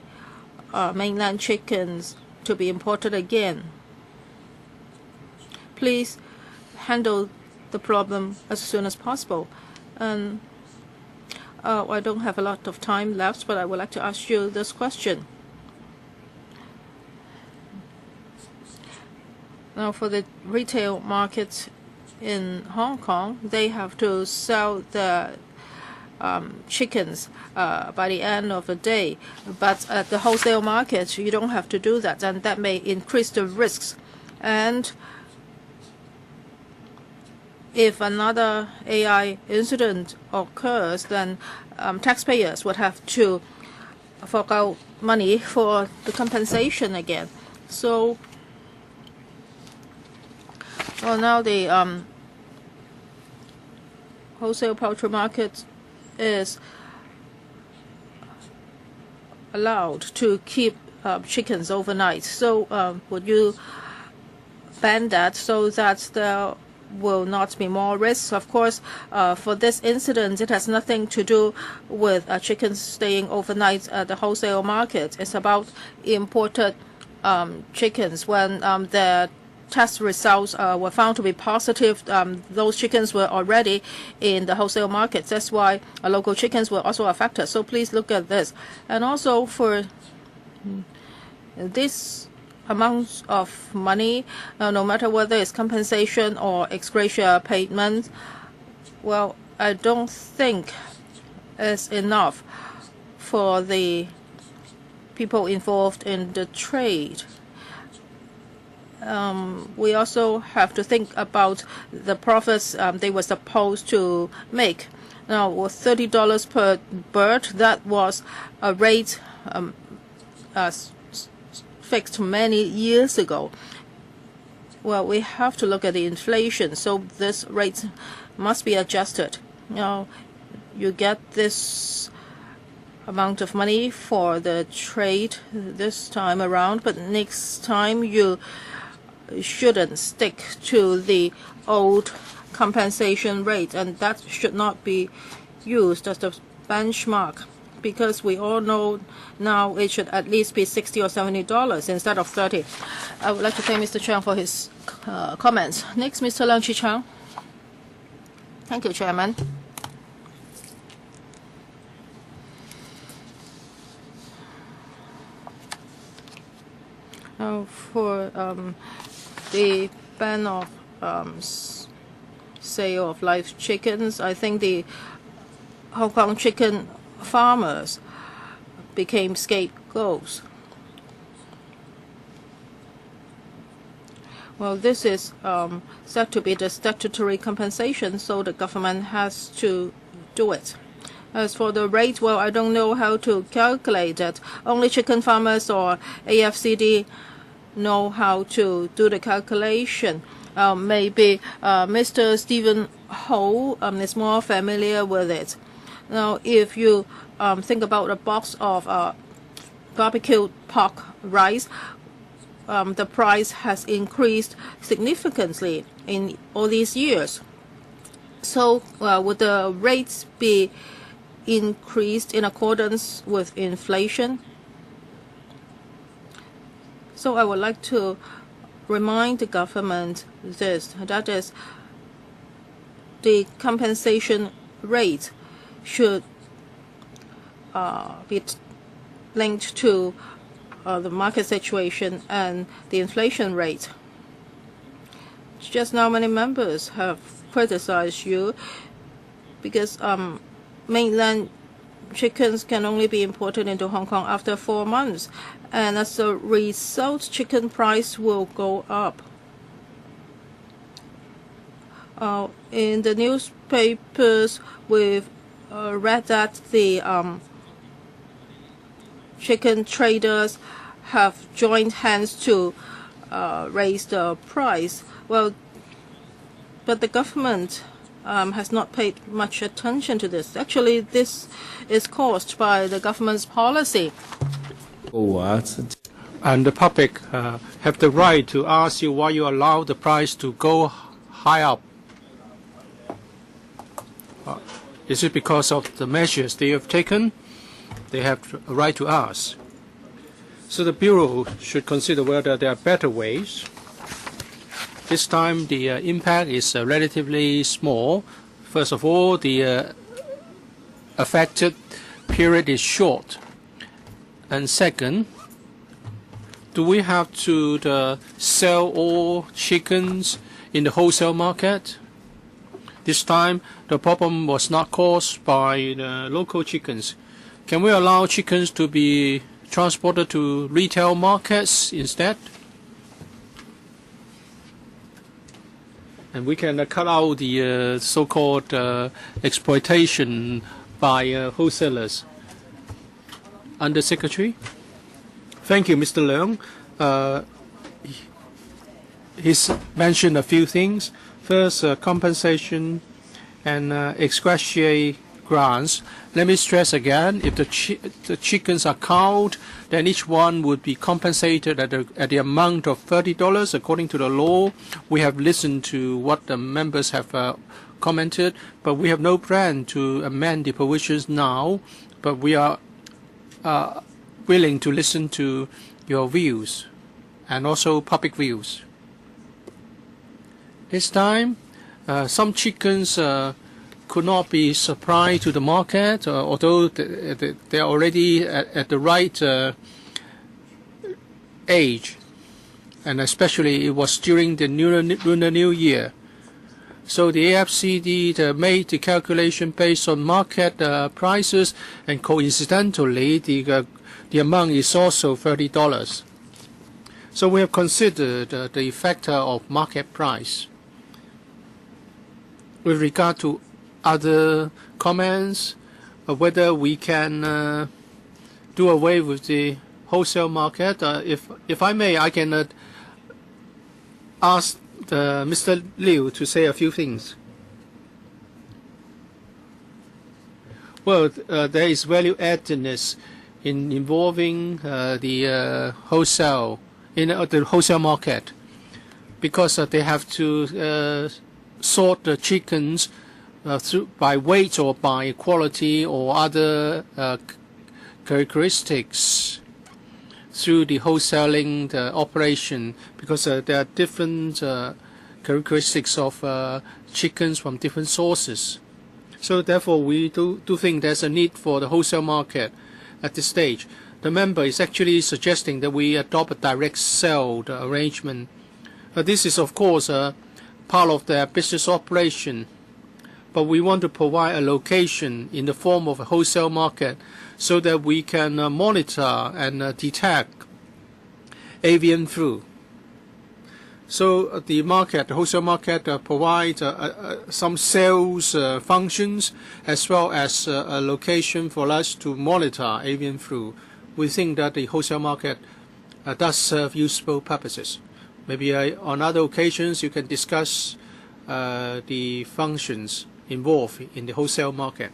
D: mainland chickens to be imported again. Please handle the problem as soon as possible. And I don't have a lot of time left, but I would like to ask you this question. Now, for the retail market in Hong Kong, they have to sell the chickens by the end of the day. But at the wholesale market, you don't have to do that, and that may increase the risks. And if another AI incident occurs, then taxpayers would have to fork out money for the compensation again. So, well, now the wholesale poultry market is allowed to keep chickens overnight. So would you ban that so that there will not be more risks? Of course, for this incident, it has nothing to do with chickens staying overnight at the wholesale market. It's about imported chickens. When the test results were found to be positive, those chickens were already in the wholesale market. That's why local chickens were also affected. So please look at this. And also for this amount of money, no matter whether it's compensation or ex gratia payment, well, I don't think it's enough for the people involved in the trade. We also have to think about the profits they were supposed to make. Now, with $30 per bird, that was a rate fixed many years ago. Well, we have to look at the inflation, so this rate must be adjusted. Now, you get this amount of money for the trade this time around, but next time you shouldn't stick to the old compensation rate, and that should not be used as the benchmark, because we all know now it should at least be $60 or $70 instead of $30. I would like to thank Mr. Chang for his comments. Next, Mr. Leung Chi-Chang. Thank you, Chairman. Now, for the ban of sale of live chickens, I think the Hong Kong chicken farmers became scapegoats. Well, this is said to be the statutory compensation, so the government has to do it. As for the rate, well, I don't know how to calculate it. Only chicken farmers or AFCD know how to do the calculation. Maybe Mr. Stephen Ho is more familiar with it. Now, if you think about a box of barbecued pork rice, the price has increased significantly in all these years. So would the rates be increased in accordance with inflation? So I would like to remind the government this, that is, the compensation rate should be linked to the market situation and the inflation rate. just now many members have criticized you because mainland chickens can only be imported into Hong Kong after 4 months, and as a result, chicken price will go up. In the newspapers, we've read that the chicken traders have joined hands to raise the price. Well, but the government has not paid much attention to this. Actually, this is caused by the government's policy.
B: And the public have the right to ask you why you allow the price to go high up. Is it because of the measures they have taken? They have a right to ask. So the Bureau should consider whether there are better ways. This time the impact is relatively small. First of all, the affected period is short. And second, do we have to sell all chickens in the wholesale market? This time, the problem was not caused by the local chickens. Can we allow chickens to be transported to retail markets instead? And we can cut out the so-called exploitation by wholesalers. Under Secretary? Thank you, Mr. Leung. He's mentioned a few things. First, compensation and ex gratia grants. Let me stress again, if the chickens are culled, then each one would be compensated at the amount of $30 according to the law. We have listened to what the members have commented, but we have no plan to amend the provisions now, but we are willing to listen to your views and also public views. This time, some chickens could not be supplied to the market, although they are already at the right age, and especially it was during the Lunar New Year. So the AFCD made the calculation based on market prices, and coincidentally, the amount is also $30. So we have considered the factor of market price. With regard to other comments, whether we can do away with the wholesale market, if I may, I can ask Mr. Liu to say a few things. Well, there is value addedness in involving the wholesale in the wholesale market, because they have to sort the chickens by weight or by quality or other characteristics through the wholesaling operation, because there are different characteristics of chickens from different sources. So therefore, we do think there's a need for the wholesale market at this stage. The member is actually suggesting that we adopt a direct sale arrangement. This is, of course, part of their business operation, but we want to provide a location in the form of a wholesale market so that we can monitor and detect avian flu. So the wholesale market provides some sales functions as well as a location for us to monitor avian flu. We think that the wholesale market does serve useful purposes. Maybe on other occasions you can discuss the functions involved in the wholesale market.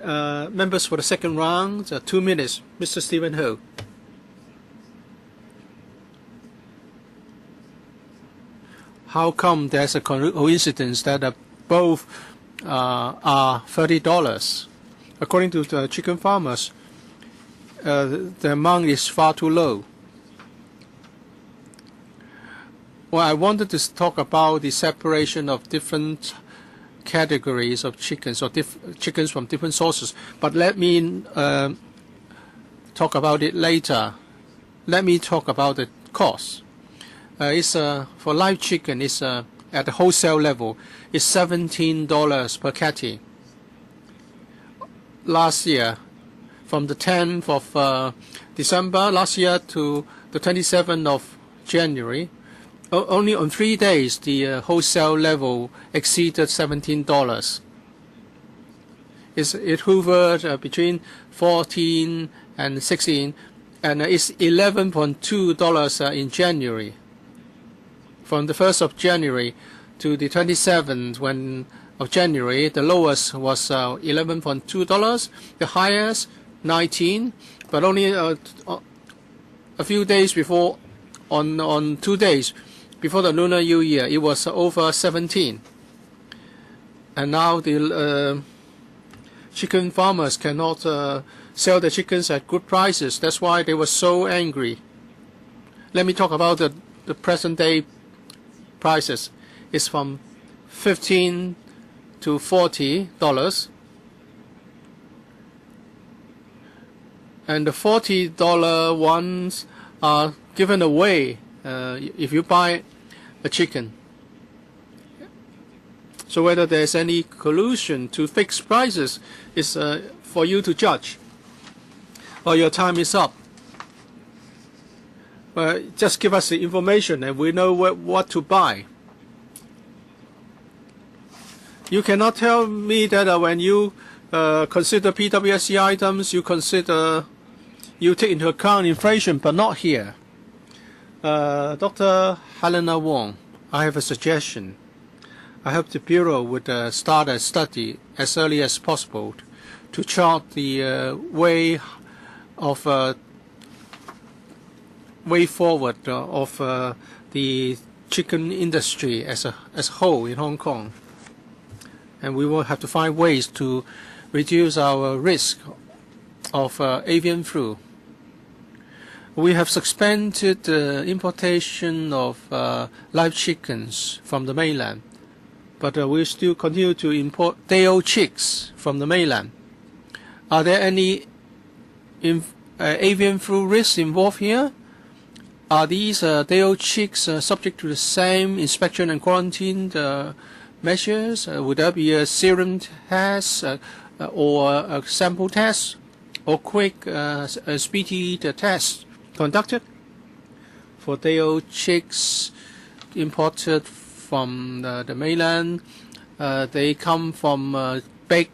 B: Members for the second round, 2 minutes. Mr. Stephen Ho. How come there's a coincidence that both are $30? According to the chicken farmers, the amount is far too low. Well, I wanted to talk about the separation of different categories of chickens or chickens from different sources, but let me talk about it later. Let me talk about the cost. For live chicken, it's at the wholesale level is $17 per catty. Last year, from the 10th of December last year to the 27th of January, only on 3 days the wholesale level exceeded $17. It hovered between 14 and 16, and it's $11.2 in January. From the 1st of January to the 27th of January, the lowest was $11.2, the highest 19, but only a few days before, on 2 days before the Lunar New Year, it was over 17. And now the chicken farmers cannot sell the chickens at good prices. That's why they were so angry. Let me talk about the present day prices. It's from $15 to $40, and the $40 ones are given away if you buy a chicken. So whether there's any collusion to fix prices is for you to judge, or your time is up. Just give us the information and we know what to buy. You cannot tell me that when you consider PWSC items, you take into account inflation, but not here. Dr. Helena Wong, I have a suggestion. I hope the Bureau would start a study as early as possible to chart the way forward of the chicken industry as a whole in Hong Kong. And we will have to find ways to reduce our risk of avian flu. We have suspended the importation of live chickens from the mainland, but we still continue to import day-old chicks from the mainland. Are there any avian flu risks involved here? Are these day-old chicks subject to the same inspection and quarantine measures? Would there be a serum test or a sample test or quick speedy test conducted for day-old chicks imported from the mainland? They come from big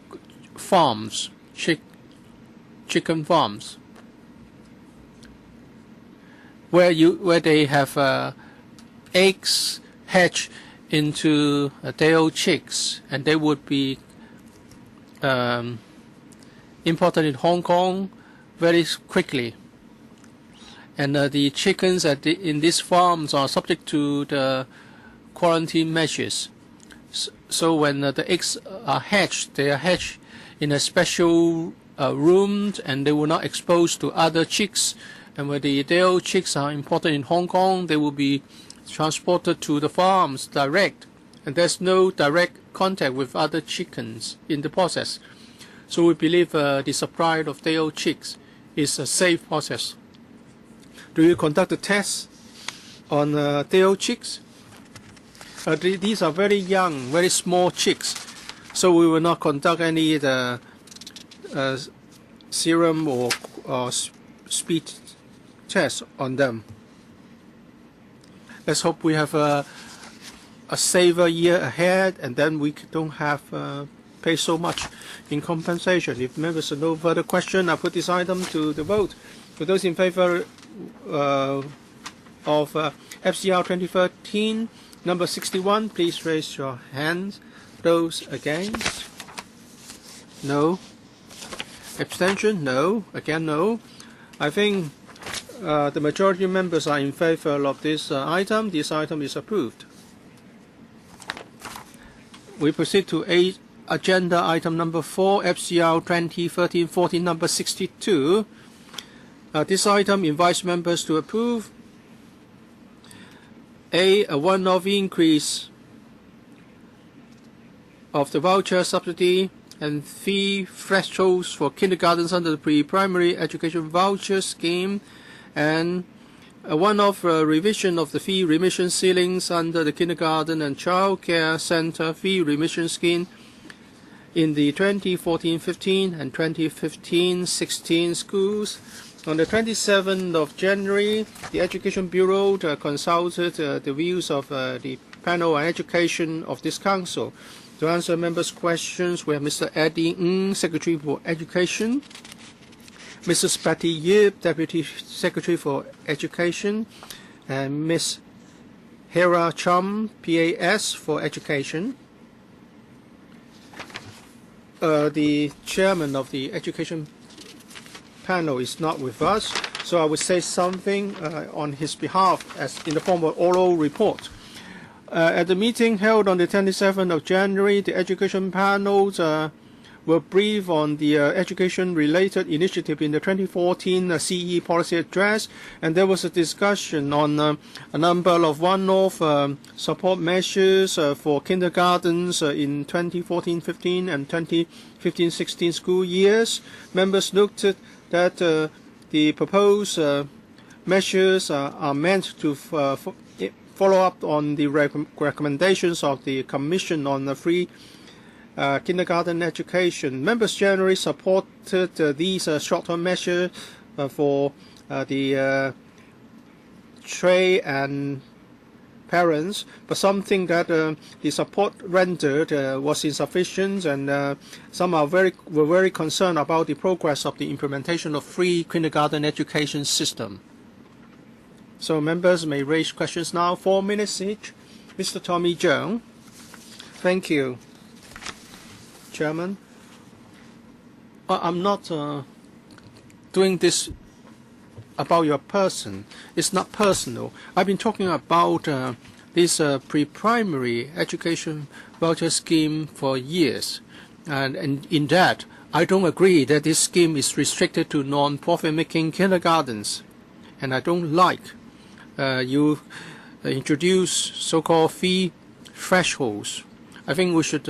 B: farms, chicken farms, where they have eggs hatched into day-old chicks, and they would be imported in Hong Kong very quickly. And the chickens in these farms are subject to the quarantine measures. So when the eggs are hatched, they are hatched in a special room, and they will not expose to other chicks. And when the day-old chicks are imported in Hong Kong, they will be transported to the farms direct, and there's no direct contact with other chickens in the process. So we believe the supply of day-old chicks is a safe process. Do you conduct the tests on day-old chicks? These are very young, very small chicks, so we will not conduct any serum or speed tests on them. Let's hope we have a safer year ahead, and then we don't have pay so much in compensation. If members have no further question, I put this item to the vote. For those in favor of FCR 2013 number 61, please raise your hands. Those against? No. Abstention? No. Again, no. I think the majority of members are in favor of this item. This item is approved. We proceed to agenda item number 4, FCR 2013-14 number 62. This item invites members to approve a one-off increase of the voucher subsidy and fee thresholds for kindergartens under the pre-primary education voucher scheme, and A one-off revision of the fee remission ceilings under the kindergarten and child care center fee remission scheme in the 2014-15 and 2015-16 schools. On the 27th of January, the Education Bureau consulted the views of the panel on education of this council. To answer members' questions, we have Mr. Eddie Ng, Secretary for Education, Mrs. Patty Yip, Deputy Secretary for Education, and Ms. Hera Chum, PAS for Education. The chairman of the Education panel is not with us, so I will say something on his behalf as in the form of oral report. At the meeting held on the 27th of January, the Education panels were briefed on the education-related initiative in the 2014 CE policy address, and there was a discussion on a number of one-off support measures for kindergartens in 2014-15 and 2015-16 school years. Members noted that the proposed measures are meant to follow up on the recommendations of the Commission on free kindergarten education. Members generally supported these short-term measures for the tray and parents, but some think that the support rendered was insufficient, and some were very concerned about the progress of the implementation of free kindergarten education system. So members may raise questions now. 4 minutes each. Mr. Tommy Cheung. Thank you, Chairman. I'm not doing this about your person. It's not personal. I've been talking about this pre-primary education voucher scheme for years. And in that, I don't agree that this scheme is restricted to non-profit making kindergartens. And I don't like you introduce so-called fee thresholds. I think we should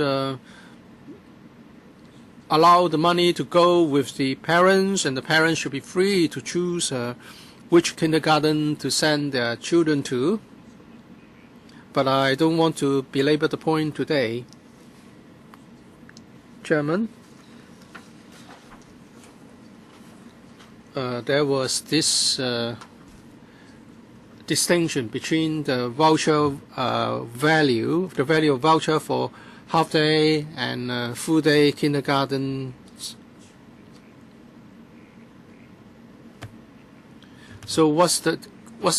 B: allow the money to go with the parents, and the parents should be free to choose which kindergarten to send their children to. But I don't want to belabor the point today. Chairman, there was this distinction between the voucher value, the value of voucher for half-day and full-day kindergarten. So what's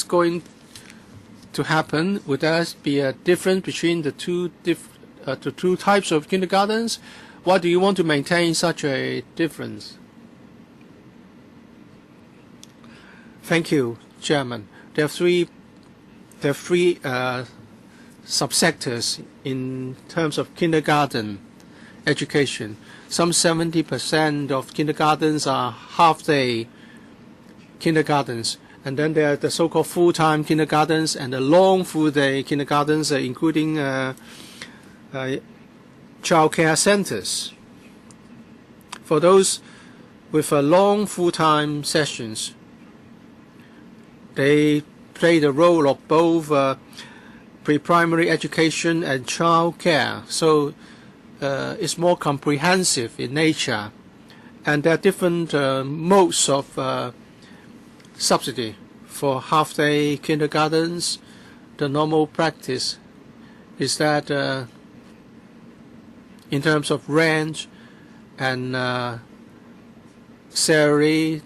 B: going to happen? Would there be a difference between the two types of kindergartens? Why do you want to maintain such a difference? Thank you, Chairman. There are three subsectors in terms of kindergarten education. Some 70% of kindergartens are half-day kindergartens, and then there are the so-called full-time kindergartens and the long full-day kindergartens, including child care centers. For those with long full-time sessions, they play the role of both pre-primary education and child care, so it's more comprehensive in nature, and there are different modes of subsidy. For half-day kindergartens, the normal practice is that in terms of rent and salary,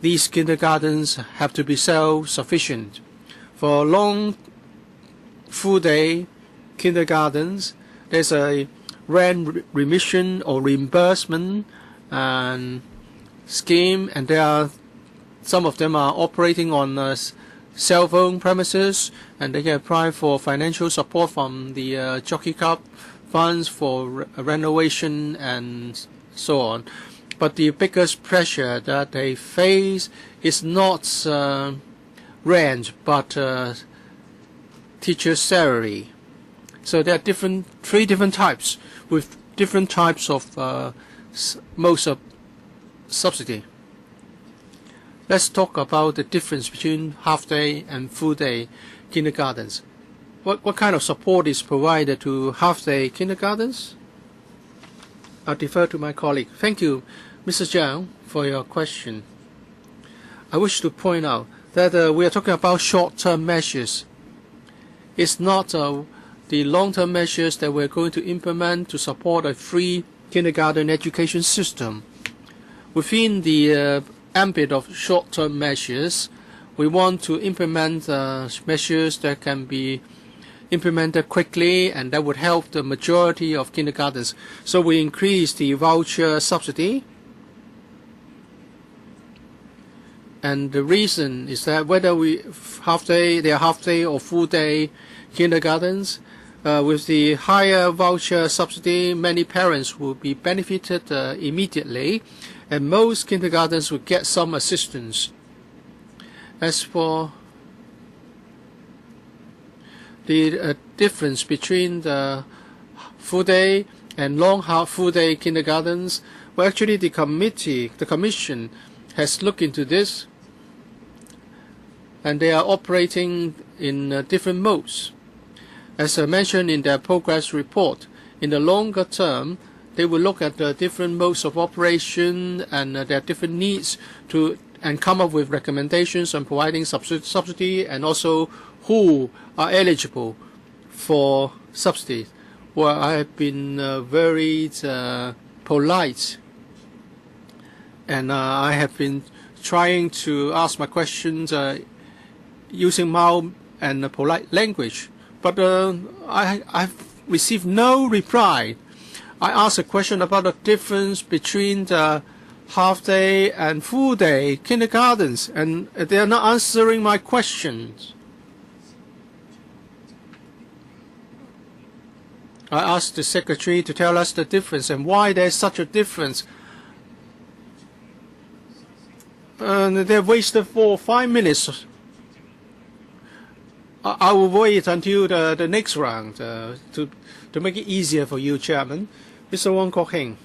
B: these kindergartens have to be self-sufficient. For long full-day kindergartens, there's a rent remission or reimbursement scheme, and some of them are operating on cell phone premises, and they can apply for financial support from the Jockey Club funds for renovation and so on. But the biggest pressure that they face is not rent, but teacher salary. So there are three different types with different types of modes of subsidy. let's talk about the difference between half-day and full-day kindergartens. What kind of support is provided to half-day kindergartens? I'll defer to my colleague. Thank you, Mr. Zhang, for your question. I wish to point out that we are talking about short-term measures. It's not the long-term measures that we're going to implement to support a free kindergarten education system. Within the ambit of short-term measures, we want to implement measures that can be implemented quickly and that would help the majority of kindergartens. So we increase the voucher subsidy. And the reason is that whether they are half-day or full-day kindergartens, with the higher voucher subsidy, many parents will be benefited immediately, and most kindergartens will get some assistance. As for the difference between the full-day and full-day kindergartens, well, actually the commission has looked into this, and they are operating in different modes. As I mentioned in their progress report, in the longer term, they will look at the different modes of operation and their different needs and come up with recommendations on providing subsidy and also who are eligible for subsidies. Well, I have been very polite, and I have been trying to ask my questions using mild and polite language, but I've received no reply. I asked a question about the difference between the half-day and full-day kindergartens, and they are not answering my questions. I asked the secretary to tell us the difference and why there's such a difference. And they've wasted 4 or 5 minutes. I will wait until the next round to make it easier for you, Chairman. Mr. Wong Kok Heng.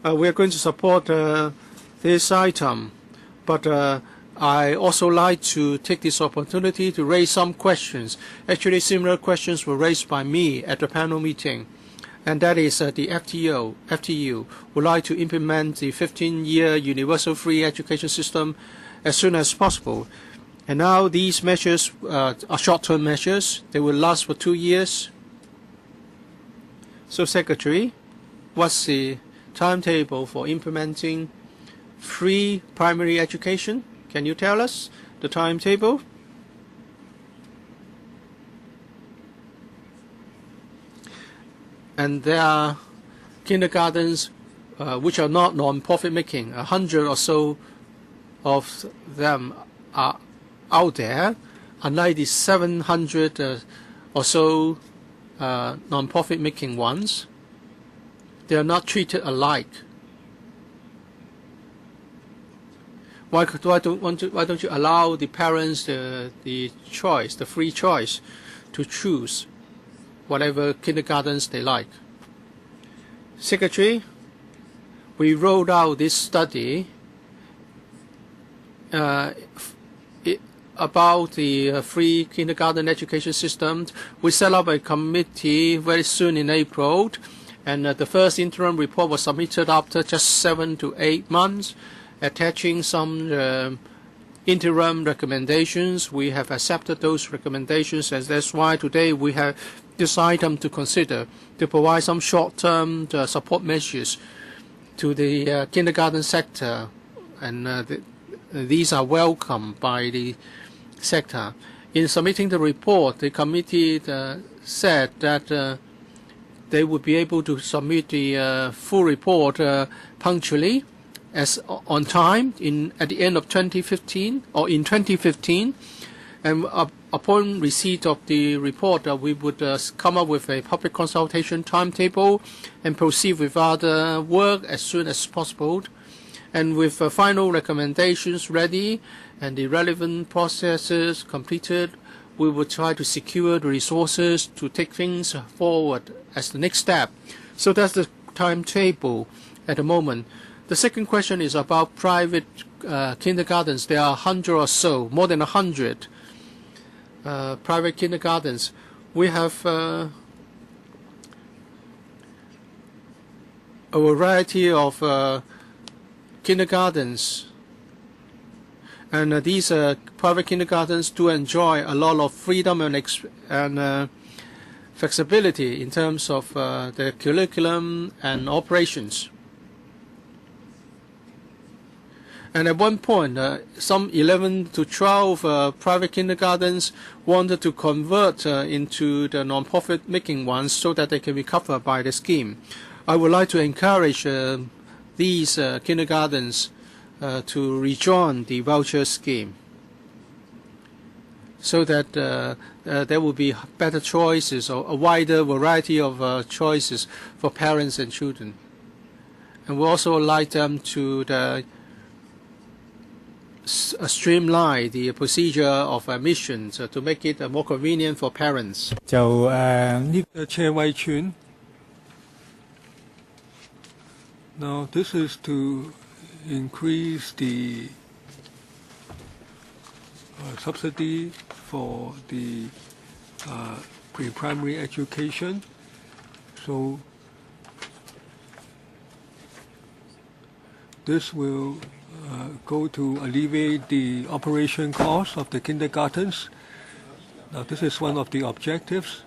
B: We are going to support this item, but I also like to take this opportunity to raise some questions. Actually, similar questions were raised by me at the panel meeting, and that is the FTU would like to implement the 15-year universal free education system as soon as possible. And now these measures are short-term measures. They will last for 2 years. So, Secretary, what's the timetable for implementing free primary education? Can you tell us the timetable? And there are kindergartens which are not non-profit making. 100 or so of them are out there, unlike the 700 or so non-profit making ones. They are not treated alike. Why don't you allow the parents the choice, the free choice, to choose whatever kindergartens they like? Secretary, we rolled out this study about the free kindergarten education system. We set up a committee very soon in April, and the first interim report was submitted after just 7 to 8 months, attaching some interim recommendations. We have accepted those recommendations, and that's why today we have this item to consider to provide some short-term support measures to the kindergarten sector, and these are welcomed by the sector. In submitting the report, the committee said that they would be able to submit the full report punctually, on time at the end of 2015 or in 2015, and upon receipt of the report, we would come up with a public consultation timetable and proceed with other work as soon as possible. And with final recommendations ready and the relevant processes completed, we will try to secure the resources to take things forward as the next step. So that's the timetable at the moment. The second question is about private kindergartens. There are 100 or so, more than 100 private kindergartens. We have a variety of kindergartens, and these private kindergartens do enjoy a lot of freedom and flexibility in terms of the curriculum and operations. And at one point, some 11 to 12 private kindergartens wanted to convert into the non-profit making ones so that they can be covered by the scheme. I would like to encourage these kindergartens to rejoin the voucher scheme so that there will be better choices or a wider variety of choices for parents and children. And we also like them to streamline the procedure of admissions to make it more convenient for parents.
C: 就謝偉銓 Now this is to increase the subsidy for the pre-primary education. So this will go to alleviate the operation costs of the kindergartens. Now this is one of the objectives.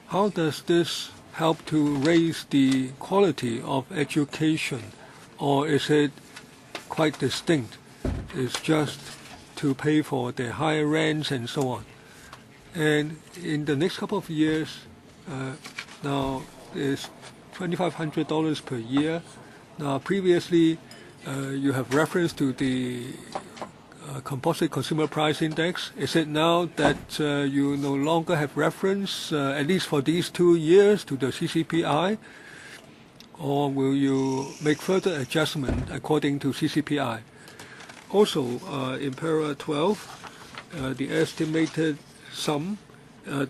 C: How does this help to raise the quality of education, or is it quite distinct? It's just to pay for the higher rents and so on. And in the next couple of years, now it's $2,500 per year. Now previously, you have reference to the composite consumer price index. Is it now that you no longer have reference, at least for these 2 years, to the CCPI? Or will you make further adjustment according to CCPI? Also, in Para 12, the estimated sum,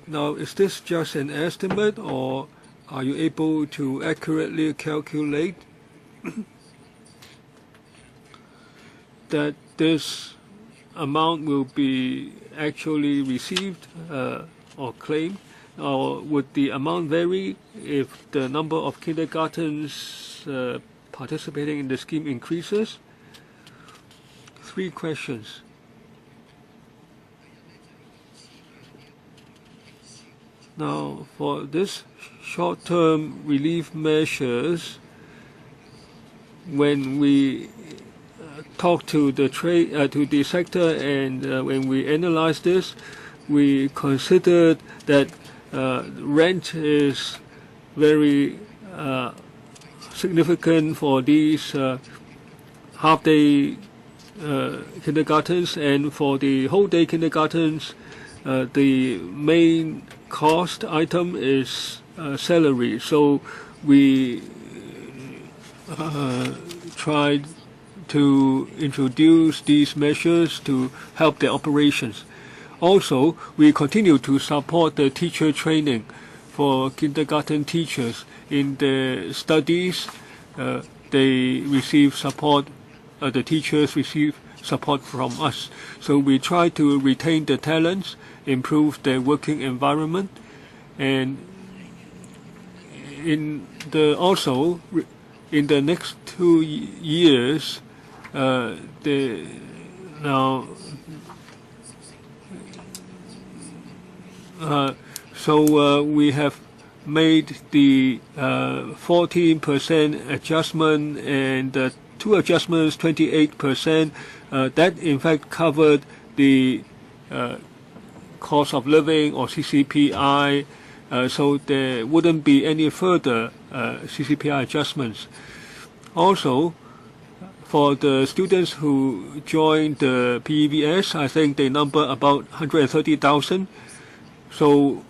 C: now is this just an estimate, or are you able to accurately calculate that this amount will be actually received or claimed, or would the amount vary if the number of kindergartens participating in the scheme increases? 3 questions. Now, for this short-term relief measures, when we talk to the trade, to the sector, and when we analyze this, we considered that rent is very significant for these half-day kindergartens, and for the whole-day kindergartens, the main cost item is salary. So we tried to introduce these measures to help the operations. Also, we continue to support the teacher training for kindergarten teachers in the studies. They receive support, the teachers receive support from us. So we try to retain the talents, improve their working environment, and also in the next 2 years, we have made the 14% adjustment and 2 adjustments, 28%. That in fact covered the cost of living or CCPI, so there wouldn't be any further CCPI adjustments. Also, for the students who joined the PEVS, I think they number about 130,000. So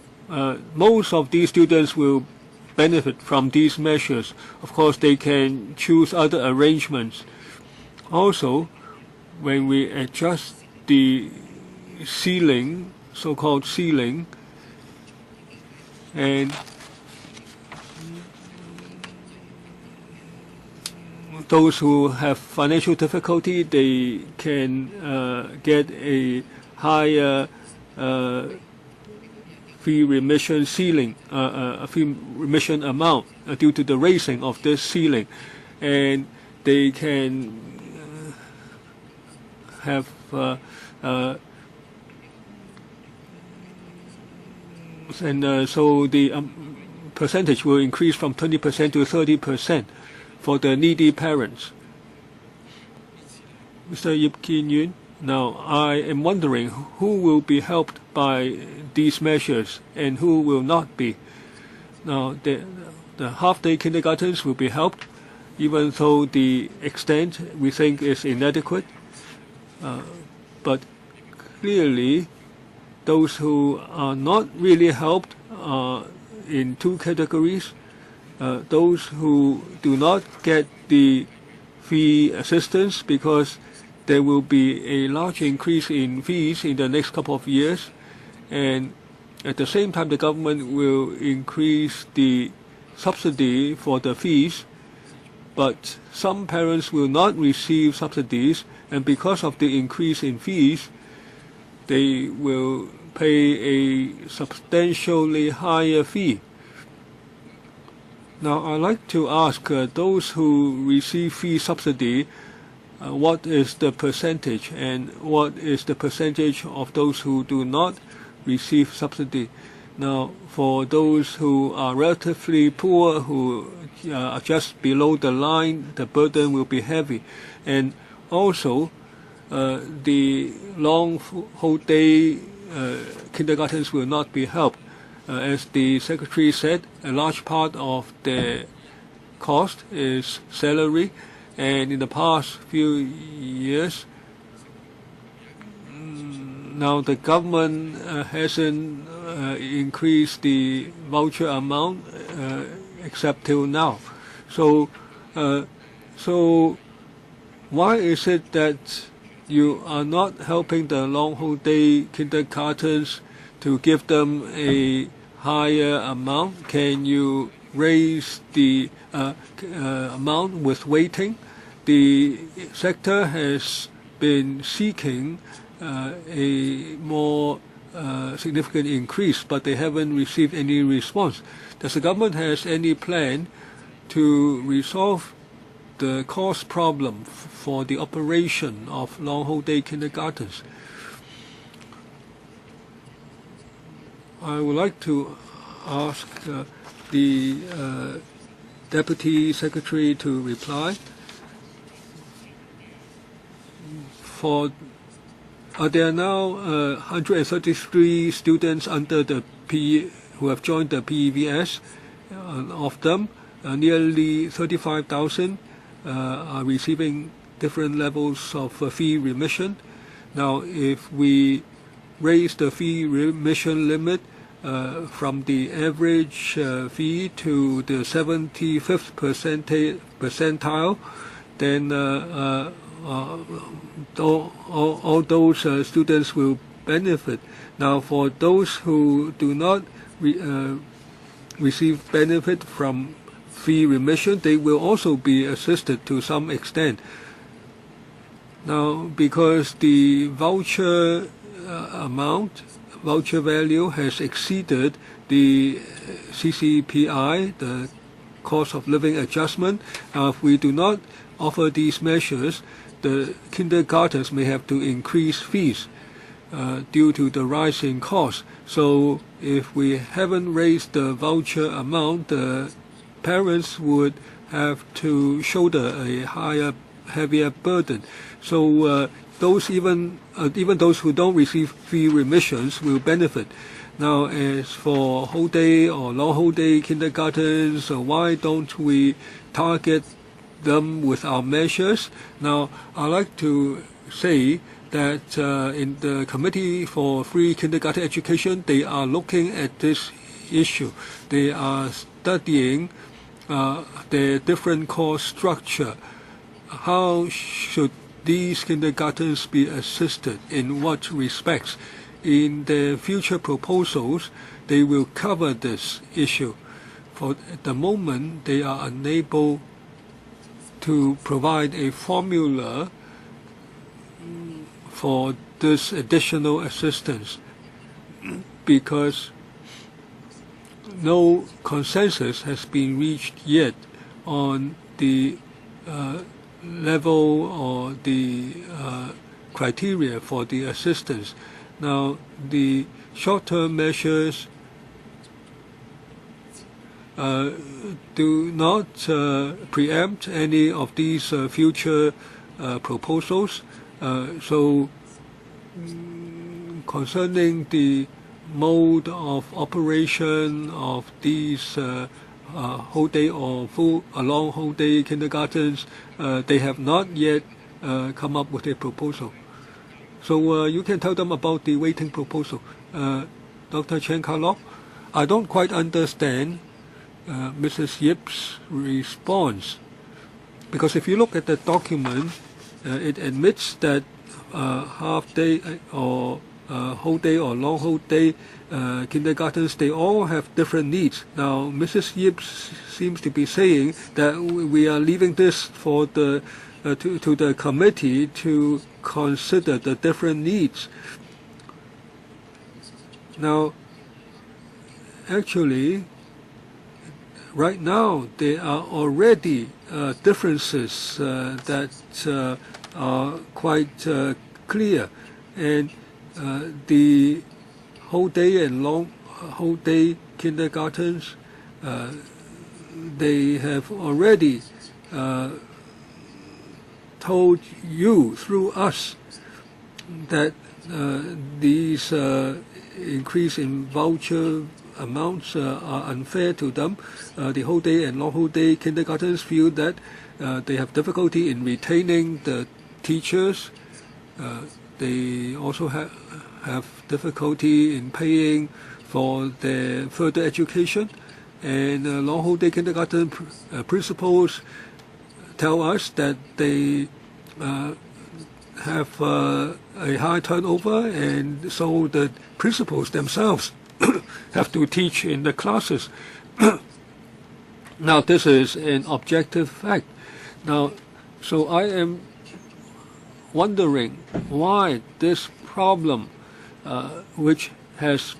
C: most of these students will benefit from these measures. Of course, they can choose other arrangements. Also, when we adjust the ceiling, so-called ceiling, and those who have financial difficulty, they can get a higher fee remission ceiling, a fee remission amount due to the raising of this ceiling, and they can have so the percentage will increase from 20% to 30% for the needy parents. Mr. Yip Kin Yun, now I am wondering who will be helped by these measures and who will not be. Now, the half-day kindergartens will be helped, even though the extent we think is inadequate. But clearly, those who are not really helped are in two categories. Those who do not get the fee assistance because there will be a large increase in fees in the next couple of years, and at the same time the government will increase the subsidy for the fees, but some parents will not receive subsidies, and because of the increase in fees, they will pay a substantially higher fee. Now, I'd like to ask those who receive fee subsidy, what is the percentage, and what is the percentage of those who do not receive subsidy? Now, for those who are relatively poor, who are just below the line, the burden will be heavy. And also, the long whole day kindergartens will not be helped. As the Secretary said, a large part of the cost is salary, and in the past few years, now the government hasn't increased the voucher amount except till now. So why is it that you are not helping the long whole day kindergartens to give them a higher amount? Can you raise the amount with waiting? The sector has been seeking a more significant increase, but they haven't received any response. Does the government has any plan to resolve the cost problem for the operation of long whole day kindergartens? I would like to ask the Deputy Secretary to reply. There are now 133 students under the who have joined the PEVS. Of them, nearly 35,000 are receiving different levels of fee remission. Now, if we raise the fee remission limit from the average fee to the 75th percentile, then all those students will benefit. Now, for those who do not receive benefit from fee remission, they will also be assisted to some extent. Now, because the voucher voucher value has exceeded the CCPI, the cost of living adjustment, if we do not offer these measures, the kindergartens may have to increase fees due to the rising cost. So if we haven't raised the voucher amount, the parents would have to shoulder a heavier burden. So even those who don't receive fee remissions will benefit. Now, as for whole day or long whole day kindergartens, why don't we target them with our measures? Now, I'd like to say that in the Committee for Free Kindergarten Education, they are looking at this issue. They are studying the different cost structure. How should these kindergartens be assisted? In what respects? In the future proposals, they will cover this issue. For at the moment, they are unable to provide a formula for this additional assistance, because no consensus has been reached yet on the level or the criteria for the assistance. Now, the short-term measures do not preempt any of these future proposals. So concerning the mode of operation of these whole day or long whole day kindergartens, they have not yet come up with a proposal. So you can tell them about the waiting proposal. Dr. Chen Kalop, I don't quite understand Mrs. Yip's response, because if you look at the document, it admits that half day or whole day or long whole day kindergartens, they all have different needs. Now, Mrs. Yip seems to be saying that we are leaving this for the to the committee to consider the different needs. Now, actually, right now there are already differences that are quite clear, and the whole day and long whole day kindergartens, they have already told you through us that these increase in voucher amounts are unfair to them. The whole day and long whole day kindergartens feel that they have difficulty in retaining the teachers. They also have difficulty in paying for their further education. And long whole day kindergarten principals tell us that they have a high turnover, and so the principals themselves have to teach in the classes. Now, this is an objective fact. Now, so I am wondering why this problem, which has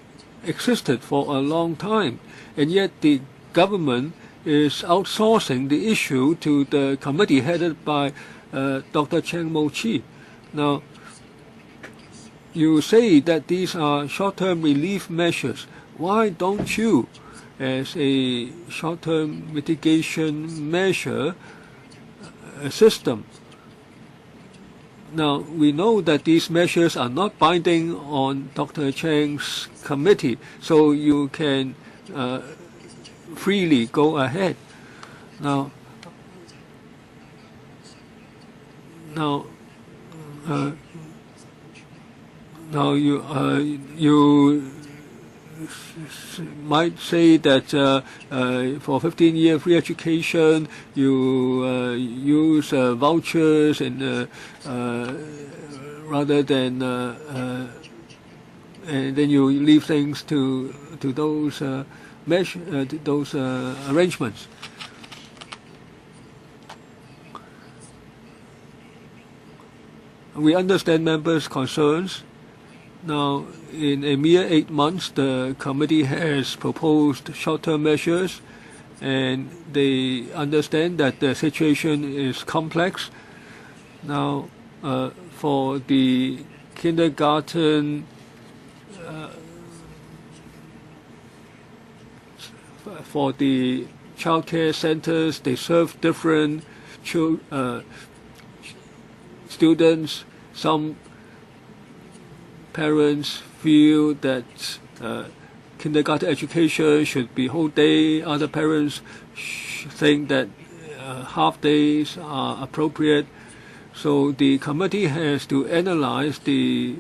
C: existed for a long time, and yet the government is outsourcing the issue to the committee headed by Dr. Cheng Mo-Chi. Now, you say that these are short-term relief measures. Why don't you, as a short-term mitigation measure system? Now, we know that these measures are not binding on Dr. Cheng's committee, so you can freely go ahead. Now you might say that for 15-year free education, you use vouchers and rather than and then you leave things to those those arrangements. We understand members' concerns. Now, in a mere 8 months, the committee has proposed short-term measures, and they understand that the situation is complex. Now, for the kindergarten, for the childcare centers, they serve different students. Some parents feel that kindergarten education should be whole day. Other parents think that half days are appropriate. So the committee has to analyze the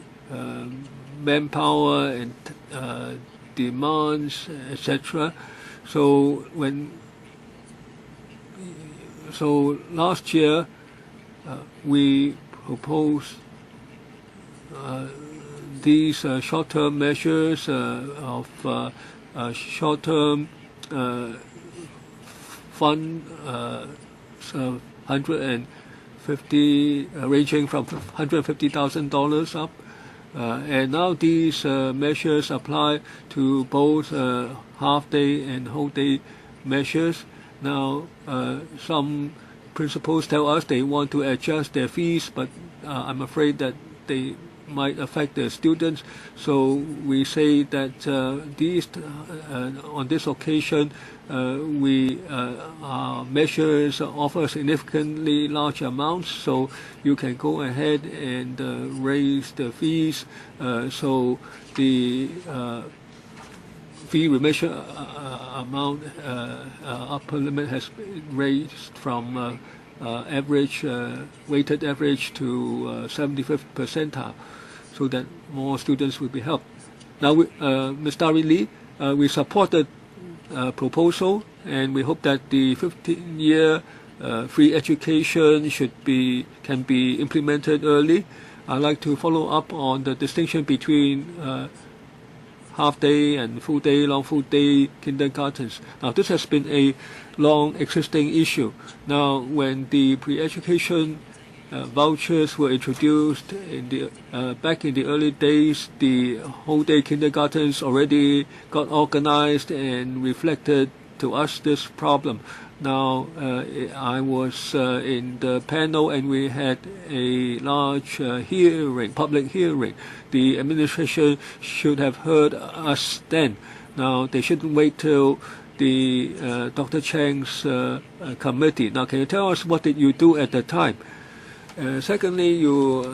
C: manpower and demands, etc. So last year we proposed these short-term measures of short-term fund 150, ranging from $150,000 up. And now these measures apply to both half-day and whole-day measures. Now, some principals tell us they want to adjust their fees, but I'm afraid that they might affect the students. So we say that on this occasion, our measures offer significantly large amounts, so you can go ahead and raise the fees. So the fee remission amount upper limit has been raised from weighted average to 75th percentile, so that more students will be helped. Now, Ms. Dari Lee, we support the proposal, and we hope that the 15-year free education can be implemented early. I'd like to follow up on the distinction between half-day and full-day, long full-day kindergartens. Now, this has been a long existing issue. Now, when the pre-education vouchers were introduced back in the early days, the whole-day kindergartens already got organized and reflected to us this problem. Now, I was in the panel, and we had a large public hearing. The administration should have heard us then. Now, they shouldn't wait till the Dr. Chang's committee. Now, can you tell us what did you do at the time? Secondly, you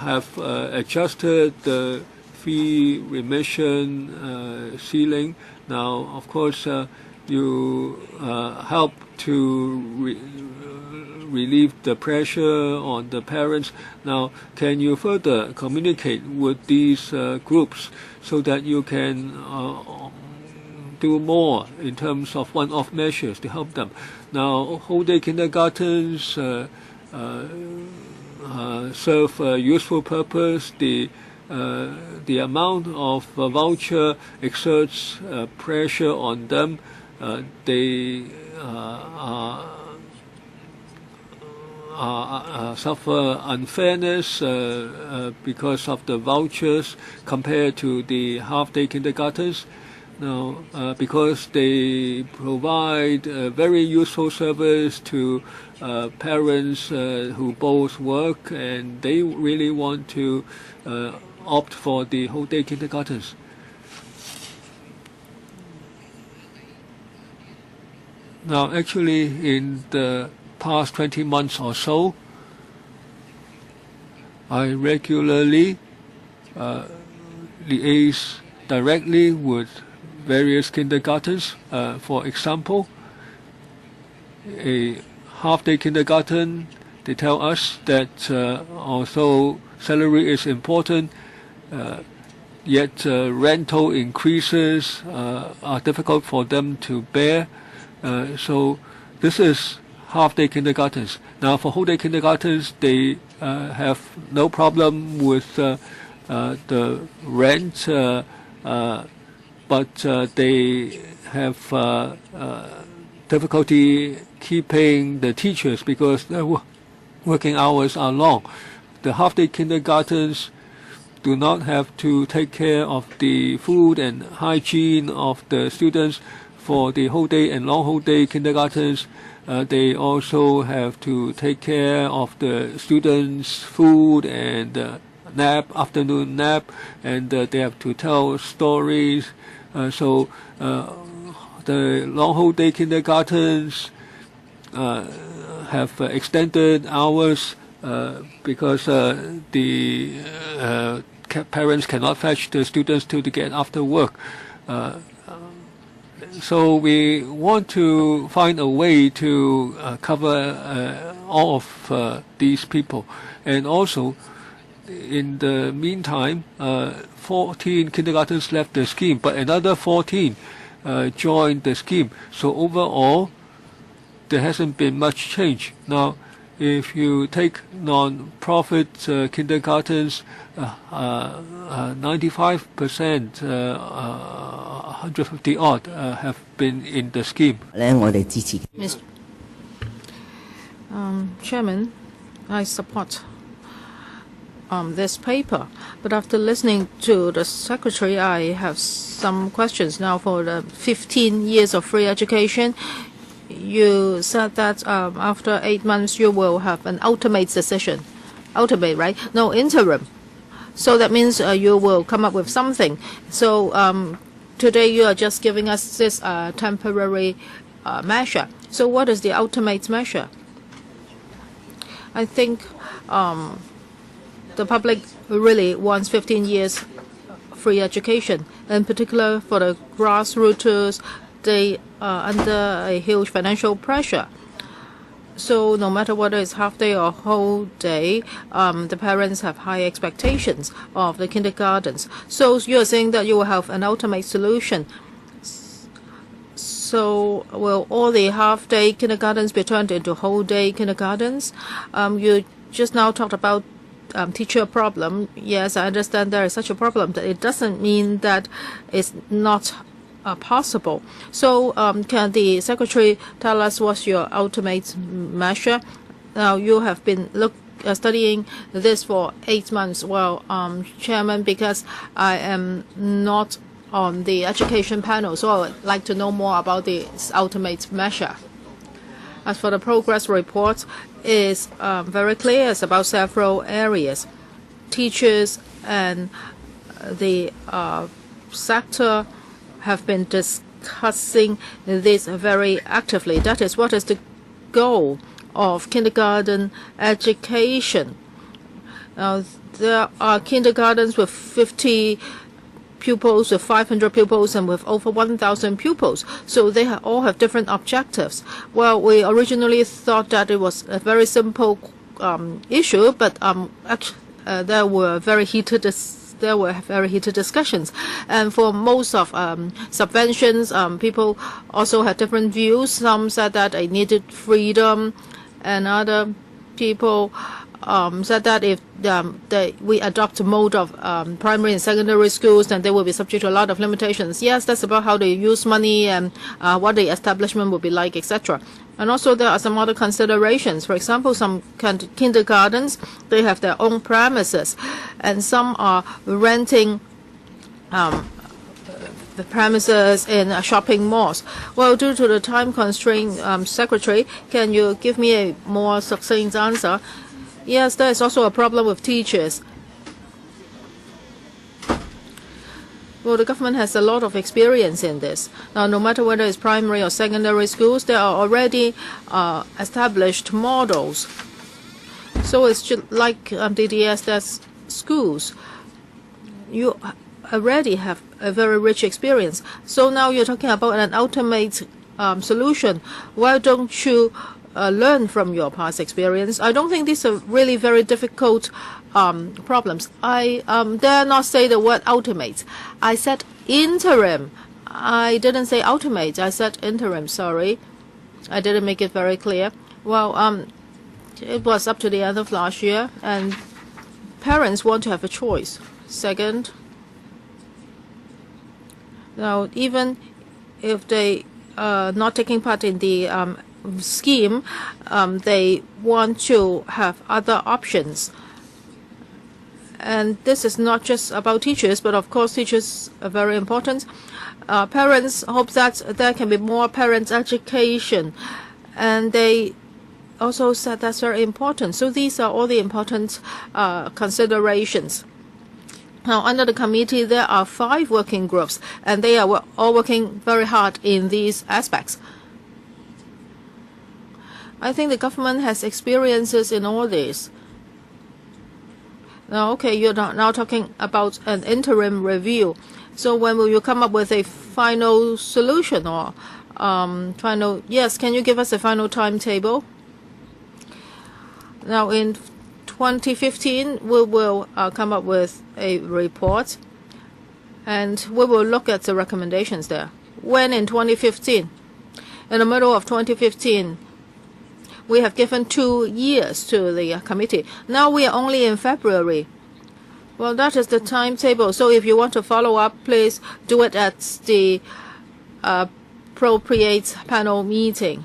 C: have adjusted the fee remission ceiling. Now, of course, you help to relieve the pressure on the parents. Now, can you further communicate with these groups so that you can do more in terms of one-off measures to help them? Now, whole-day kindergartens serve a useful purpose. The amount of voucher exerts pressure on them. They suffer unfairness because of the vouchers compared to the half-day kindergartens. Now, because they provide a very useful service to parents who both work, and they really want to opt for the whole-day kindergartens. Now, actually, in the past 20 months or so, I regularly liaise directly with various kindergartens. For example, a half-day kindergarten, they tell us that although salary is important, yet rental increases are difficult for them to bear. So this is half-day kindergartens. Now, for whole-day kindergartens, they have no problem with the rent, but they have difficulty keeping the teachers because their working hours are long. The half-day kindergartens do not have to take care of the food and hygiene of the students. For the whole-day and long whole-day kindergartens, they also have to take care of the students' food and afternoon nap, and they have to tell stories. So the long whole-day kindergartens have extended hours because the parents cannot fetch the students till they get after work. So we want to find a way to cover all of these people. And also, in the meantime, 14 kindergartens left the scheme, but another 14 joined the scheme. So overall, there hasn't been much change. Now, if you take non-profit kindergartens, 95%, 150 odd, have been in the scheme.
D: Chairman, I support this paper, but after listening to the Secretary, I have some questions now. For the 15 years of free education, you said that after 8 months you will have an ultimate decision. Ultimate, right? No, interim. So that means you will come up with something. So today you are just giving us this temporary measure. So what is the ultimate measure? I think the public really wants 15 years free education. In particular, for the grassroots, they are under a huge financial pressure. So no matter whether it's half day or whole day, the parents have high expectations of the kindergartens. So you're saying that you will have an ultimate solution. So will all the half-day kindergartens be turned into whole-day kindergartens? You just now talked about teacher problem. Yes, I understand there is such a problem. That it doesn't mean that it's not possible. So can the Secretary tell us what's your ultimate measure? Now, you have been studying this for 8 months. Well, Chairman, because I am not on the education panel, so I would like to know more about the ultimate measure. As for the progress report, is very clear. It's about several areas. Teachers and the sector have been discussing this very actively. That is what is the goal of kindergarten education. Now, there are kindergartens with 50 pupils, with 500 pupils, and with over 1,000 pupils. So they all have different objectives. Well, we originally thought that it was a very simple issue, but there were very heated discussions. And for most of subventions, people also had different views. Some said that they needed freedom, and other people said that if we adopt a mode of primary and secondary schools, then they will be subject to a lot of limitations. Yes, that's about how they use money and what the establishment will be like, etc. And also there are some other considerations. For example, some kindergartens, they have their own premises, and some are renting the premises in shopping malls. Well, due to the time constraint, Secretary, can you give me a more succinct answer? Yes, there is also a problem with teachers. Well, the government has a lot of experience in this. Now, no matter whether it's primary or secondary schools, there are already established models. So it's just like DDS, that's schools. You already have a very rich experience. So now you're talking about an ultimate solution. Why don't you learn from your past experience? I don't think these are really very difficult problems. I dare not say the word ultimate. I said interim. I didn't say ultimate. I said interim. Sorry, I didn't make it very clear. Well, it was up to the end of last year, and parents want to have a choice. Second, now even if they are not taking part in the scheme, they want to have other options. And this is not just about teachers, but of course teachers are very important. Parents hope that there can be more parent education, and they also said that's very important. So these are all the important considerations. Now, under the committee, there are 5 working groups, and they are all working very hard in these aspects. I think the government has experiences in all this. Now, okay, you're now talking about an interim review. So when will you come up with a final solution or final? Yes, can you give us a final timetable? Now, in 2015, we will come up with a report, and we will look at the recommendations there. When in 2015? In the middle of 2015. We have given 2 years to the committee. Now we are only in February. Well, that is the timetable. So if you want to follow up, please do it at the appropriate panel meeting.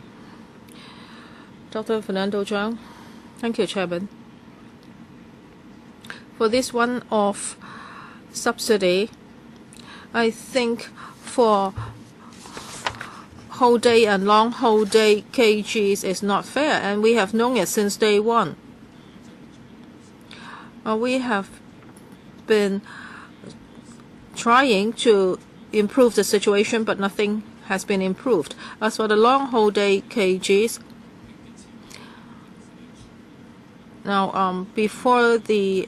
D: Dr. Fernando Zhang. Thank you, Chairman. For this one-off subsidy, I think for whole day and long whole day KGs is not fair, and we have known it since day one. We have been trying to improve the situation, but nothing has been improved. As for the long whole day KGs, now before the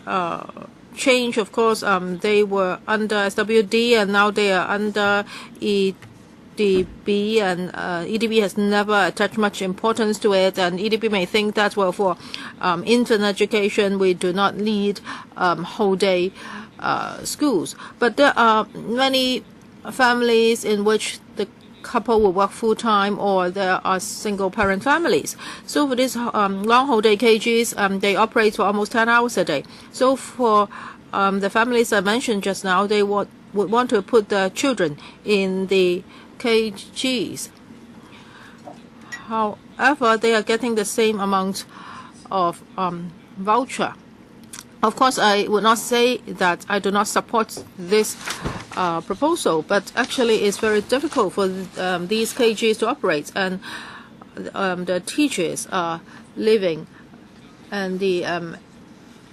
D: change, of course, they were under SWD, and now they are under EDB, and EDB has never attached much importance to it, and EDB may think that, well, for infant education, we do not need whole day schools. But there are many families in which the couple will work full-time, or there are single-parent families. So for these long whole day KGs, they operate for almost 10 hours a day. So for the families I mentioned just now, they would want to put their children in the KGs. However, they are getting the same amount of voucher. Of course, I would not say that I do not support this proposal, but actually it's very difficult for these KGs to operate, and the teachers are living, and the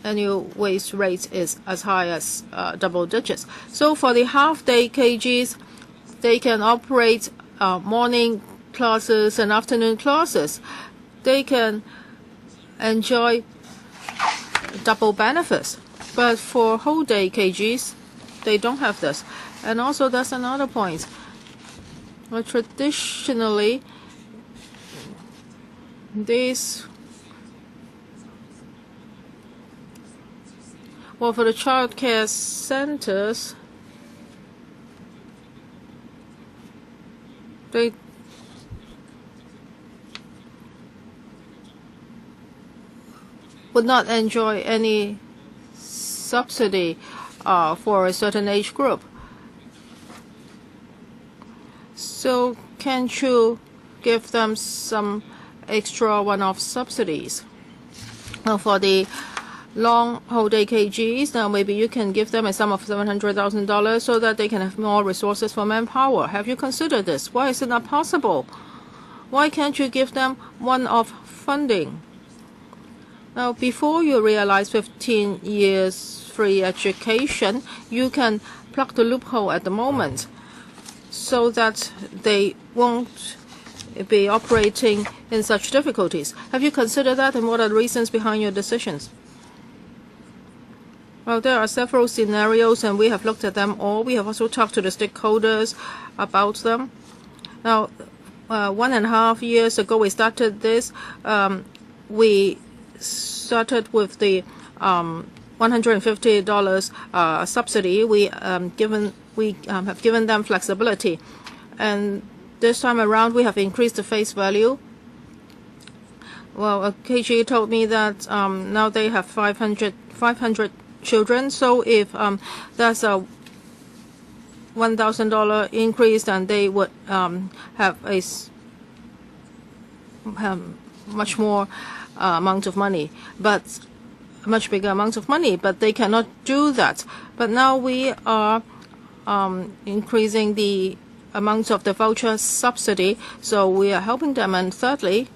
D: annual wage rate is as high as double digits. So for the half-day KGs, they can operate morning classes and afternoon classes. They can enjoy double benefits. But for whole day KGs, they don't have this. And also, that's another point. Well, traditionally, for the child care centers, they would not enjoy any subsidy for a certain age group. So can't you give them some extra one-off subsidies? For the long whole day KGs, now maybe you can give them a sum of $700,000 so that they can have more resources for manpower. Have you considered this? Why is it not possible? Why can't you give them one-off funding? Now, before you realize 15 years free education, you can plug the loophole at the moment so that they won't be operating in such difficulties. Have you considered that, and what are the reasons behind your decisions? Well, there are several scenarios, and we have looked at them all. We have also talked to the stakeholders about them. Now, 1.5 years ago, we started this. We started with the $150 subsidy. We have given them flexibility, and this time around we have increased the face value. Well, a KG told me that now they have 500 children. So if there's a $1,000 increase, then they would have a much more amount of money, but a much bigger amount of money. But they cannot do that. But now we are increasing the amount of the voucher subsidy, so we are helping them. And thirdly,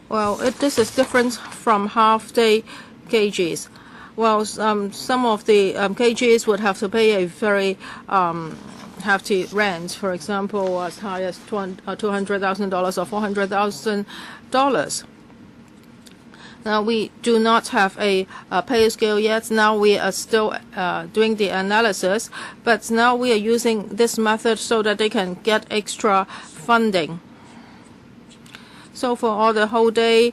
D: well, this is different from half-day KGs. Well, some of the KGs would have to pay a very hefty rent, for example, as high as $200,000 or $400,000. Now, we do not have a pay scale yet. Now we are still doing the analysis, but now we are using this method so that they can get extra funding. So for all the whole day,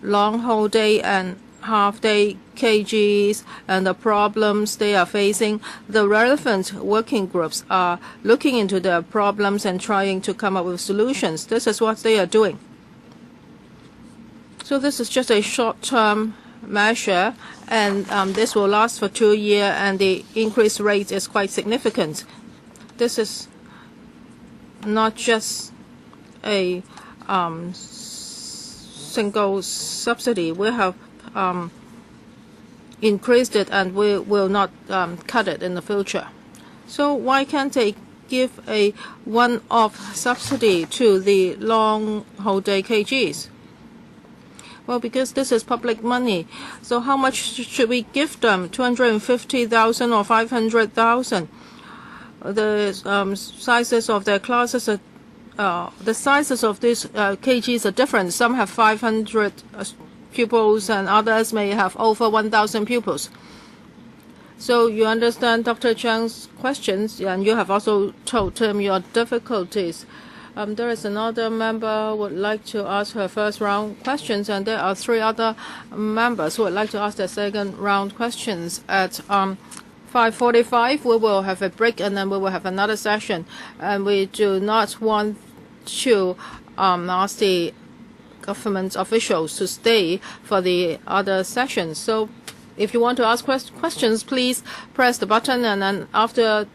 D: long whole day, and half-day KGs and the problems they are facing, the relevant working groups are looking into their problems and trying to come up with solutions. This is what they are doing. So this is just a short-term measure, and this will last for 2 years, and the increase rate is quite significant. This is not just a single subsidy. We have increased it, and we will not cut it in the future. So why can't they give a one-off subsidy to the long holiday KGs? Well, because this is public money. So how much should we give them? 250,000 or 500,000? The sizes of their classes are the sizes of these KGs are different. Some have 500 pupils and others may have over 1,000 pupils. So you understand Dr. Chang's questions, and you have also told him your difficulties. There is another member who would like to ask her first round questions, and there are 3 other members who would like to ask their second round questions. At 5:45, we will have a break, and then we will have another session. And we do not want to ask the government officials to stay for the other sessions. So if you want to ask questions, please press the button, and then after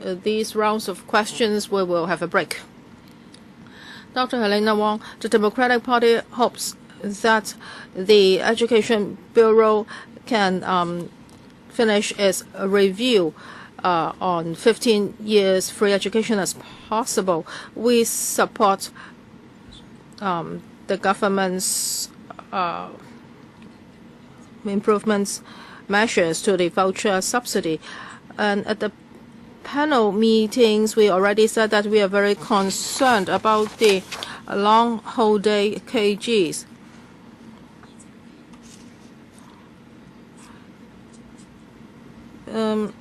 D: these rounds of questions, we will have a break. Dr. Helena Wong, the Democratic Party hopes that the Education Bureau can finish its review on 15 years free education as possible. We support the government's improvements measures to the voucher subsidy. And at the panel meetings, we already said that we are very concerned about the long holiday KGs.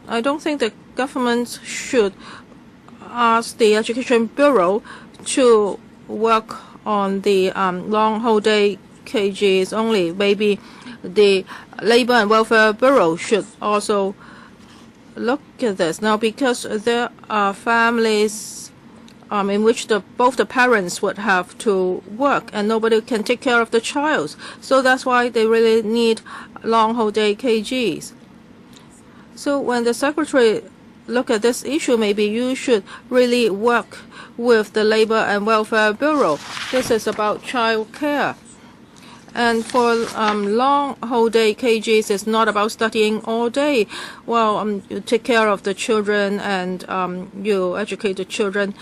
D: I don't think the government should ask the Education Bureau to work on the long holiday KGs only. Maybe the Labor and Welfare Bureau should also look at this now, because there are families in which both the parents would have to work and nobody can take care of the child. So that's why they really need long holiday KGs. So when the secretary look at this issue, maybe you should really work with the Labor and Welfare Bureau. This is about child care. And for long holiday KGs, it's not about studying all day. Well, you take care of the children and you educate the children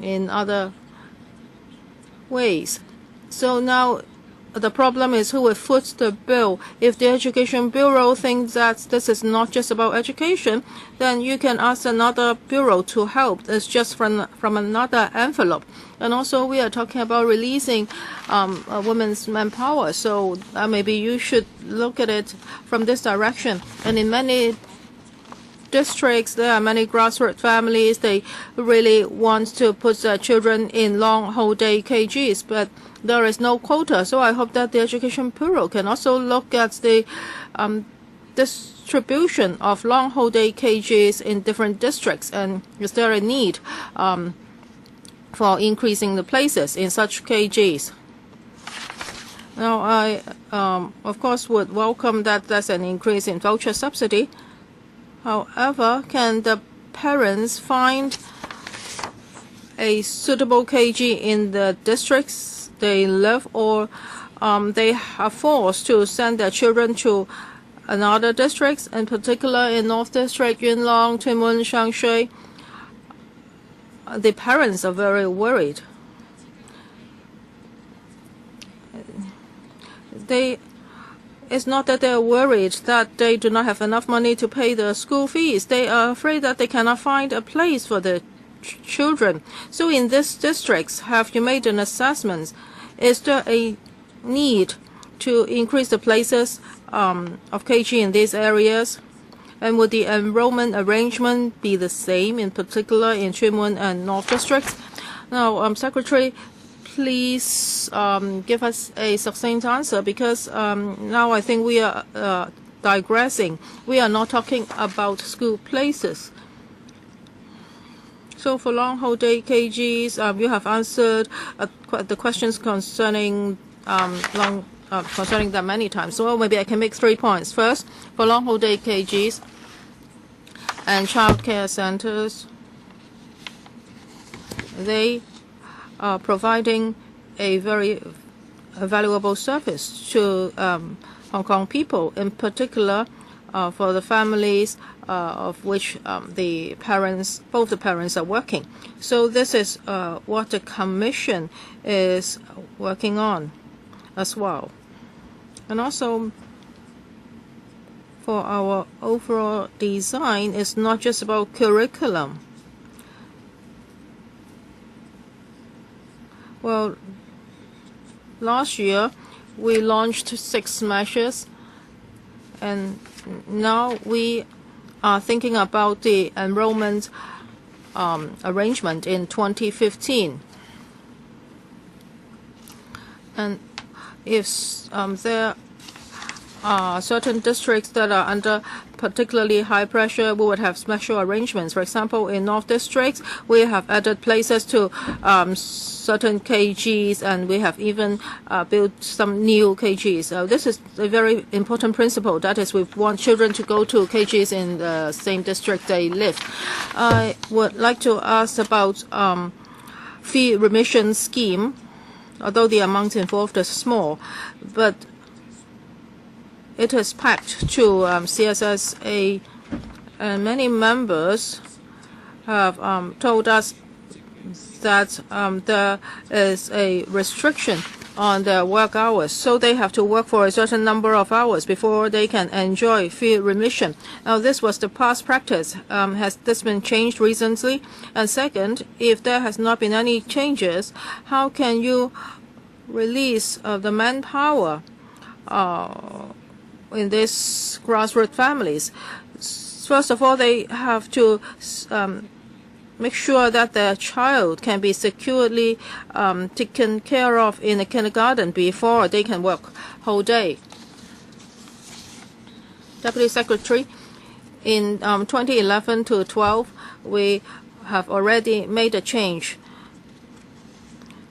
D: in other ways. So now the problem is who will foot the bill. If the Education Bureau thinks that this is not just about education, then you can ask another bureau to help. It's just from another envelope. And also we are talking about releasing women's manpower. So maybe you should look at it from this direction. And in many districts, there are many grassroots families. They really want to put their children in long holiday KGs, but there is no quota. So I hope that the Education Bureau can also look at the distribution of long holiday KGs in different districts, and is there a need for increasing the places in such KGs. Now, I, of course, would welcome that there's an increase in voucher subsidy. However, can the parents find a suitable KG in the districts they live, or they are forced to send their children to another districts, in particular in North District, Yuen Long, Tuen Mun, Shangshui? The parents are very worried. It's not that they are worried that they do not have enough money to pay the school fees. They are afraid that they cannot find a place for the children. So in these districts, have you made an assessment? Is there a need to increase the places of KG in these areas? And would the enrollment arrangement be the same, in particular in Tuen Mun and North Districts? Now, Secretary, please give us a succinct answer, because now I think we are digressing. We are not talking about school places. So for long holiday KGs, you have answered the questions concerning concerning them many times. So maybe I can make 3 points. First, for long holiday KGs and child care centers, they are providing a very a valuable service to Hong Kong people, in particular for the families of which both the parents are working. So this is what the Commission is working on as well. And also, for our overall design, it's not just about curriculum. Well, last year we launched 6 measures, and now we are thinking about the enrollment arrangement in 2015. And if there are certain districts that are under particularly high pressure, we would have special arrangements. For example, in North Districts, we have added places to certain KGs, and we have even built some new KGs. This is a very important principle. That is, we want children to go to KGs in the same district they live. I would like to ask about fee remission scheme. Although the amount involved is small, but it is packed to CSSA, and many members have told us that there is a restriction on their work hours, so they have to work for a certain number of hours before they can enjoy fee remission. Now, this was the past practice. Has this been changed recently? And second, if there has not been any changes, how can you release the manpower in these grassroots families? First of all, they have to make sure that their child can be securely taken care of in a kindergarten before they can work whole day. Deputy Secretary, in 2011 to 12, we have already made a change.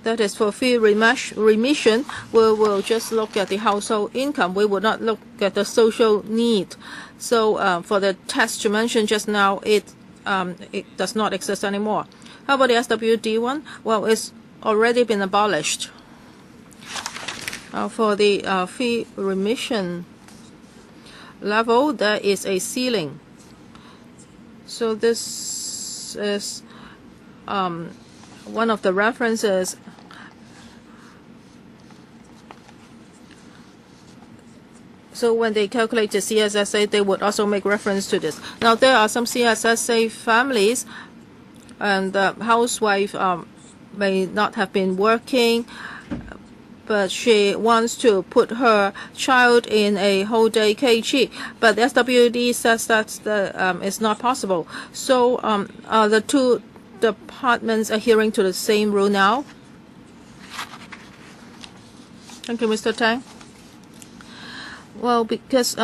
D: That is, for fee remission, we will just look at the household income. We will not look at the social need. So for the test you mentioned just now, it does not exist anymore. How about the SWD1? Well, it's already been abolished. For the fee remission level, there is a ceiling. So this is one of the references. So when they calculate the CSSA, they would also make reference to this. Now, there are some CSSA families, and the housewife may not have been working, but she wants to put her child in a whole day KG. But the SWD says that it's not possible. So are the two departments adhering to the same rule now? Thank you, Mr. Tang. Well, because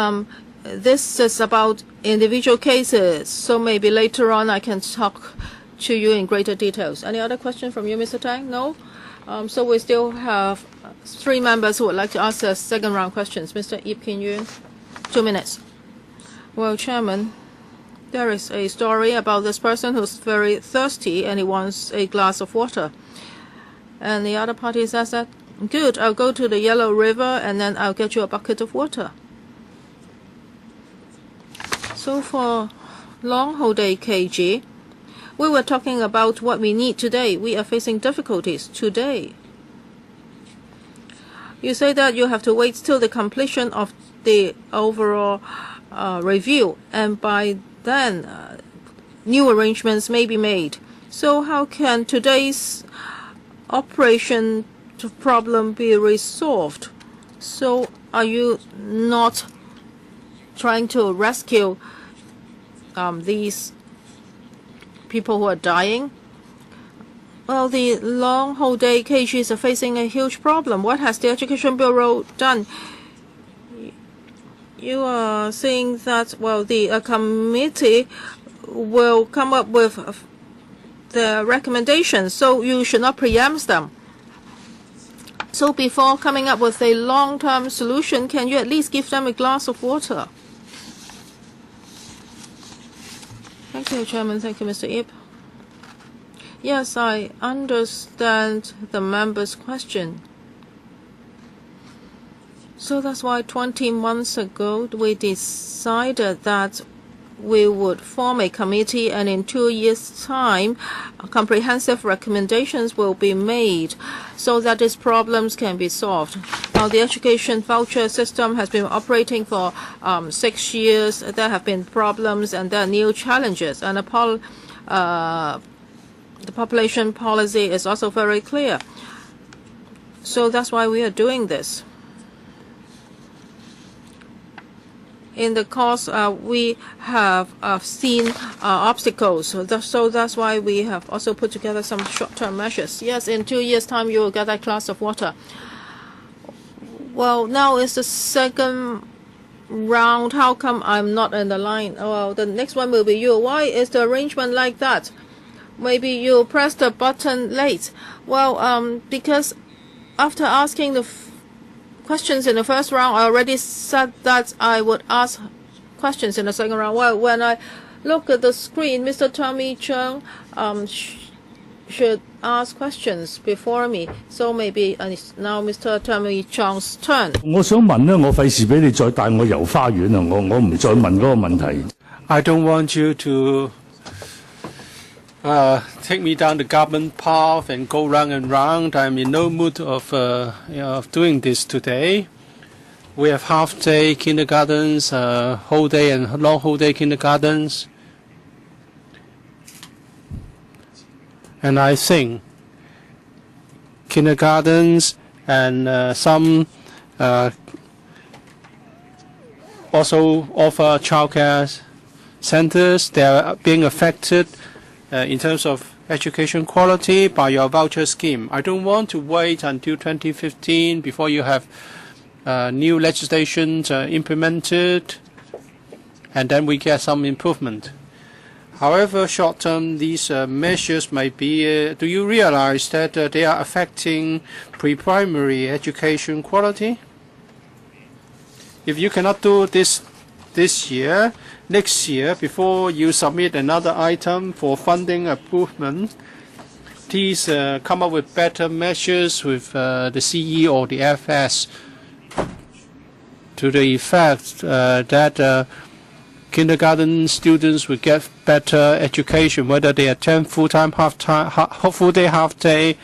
D: this is about individual cases, so maybe later on I can talk to you in greater details. Any other question from you, Mr. Tang? No? So we still have 3 members who would like to ask the second round questions. Mr. Ip-Kin-Yuen, 2 minutes. Well, Chairman, there is a story about this person who's very thirsty and he wants a glass of water. And the other party says that, good, I'll go to the Yellow River and then I'll get you a bucket of water. So for long whole day KG, we were talking about what we need today. We are facing difficulties today. You say that you have to wait till the completion of the overall review, and by then new arrangements may be made. So how can today's operation problem be resolved? So are you not trying to rescue these people who are dying? Well, the long whole day KGs are facing a huge problem. What has the Education Bureau done? You are saying that, well, the committee will come up with the recommendations, so you should not preempt them. So before coming up with a long-term solution, can you at least give them a glass of water? Thank you, Chairman. Thank you, Mr. Ip. Yes, I understand the member's question. So that's why 20 months ago we decided that we would form a committee, and in 2 years' time, comprehensive recommendations will be made so that these problems can be solved. Now, the education voucher system has been operating for 6 years. There have been problems and there are new challenges, and the population policy is also very clear. So that's why we are doing this. In the course, we have seen obstacles, so that's why we have also put together some short-term measures. Yes, in 2 years' time, you will get that glass of water. Well, now it's the second round. How come I'm not in the line? Well, the next one will be you. Why is the arrangement like that? Maybe you pressed the button late. Well, because after asking the questions in the first round, I already said that I would ask questions in the second round. Well, when I look at the screen, Mr. Tommy Chung should ask questions before me. So maybe now Mr. Tommy Chung's turn.
E: 我想問咧，我費事俾你再帶我遊花園啊！我唔再問嗰個問題。
B: I don't want you to take me down the government path and go round and round. I'm in no mood of doing this today. We have half-day kindergartens, whole day and long whole-day kindergartens. And I think kindergartens and some also offer childcare centers. They are being affected in terms of education quality by your voucher scheme. I don't want to wait until 2015 before you have new legislation implemented and then we get some improvement. However short-term these measures might be, do you realize that they are affecting pre-primary education quality? If you cannot do this year, next year, before you submit another item for funding improvement, please come up with better measures with the CE or the FS to the effect that kindergarten students will get better education, whether they attend full-time, full-day, half-day,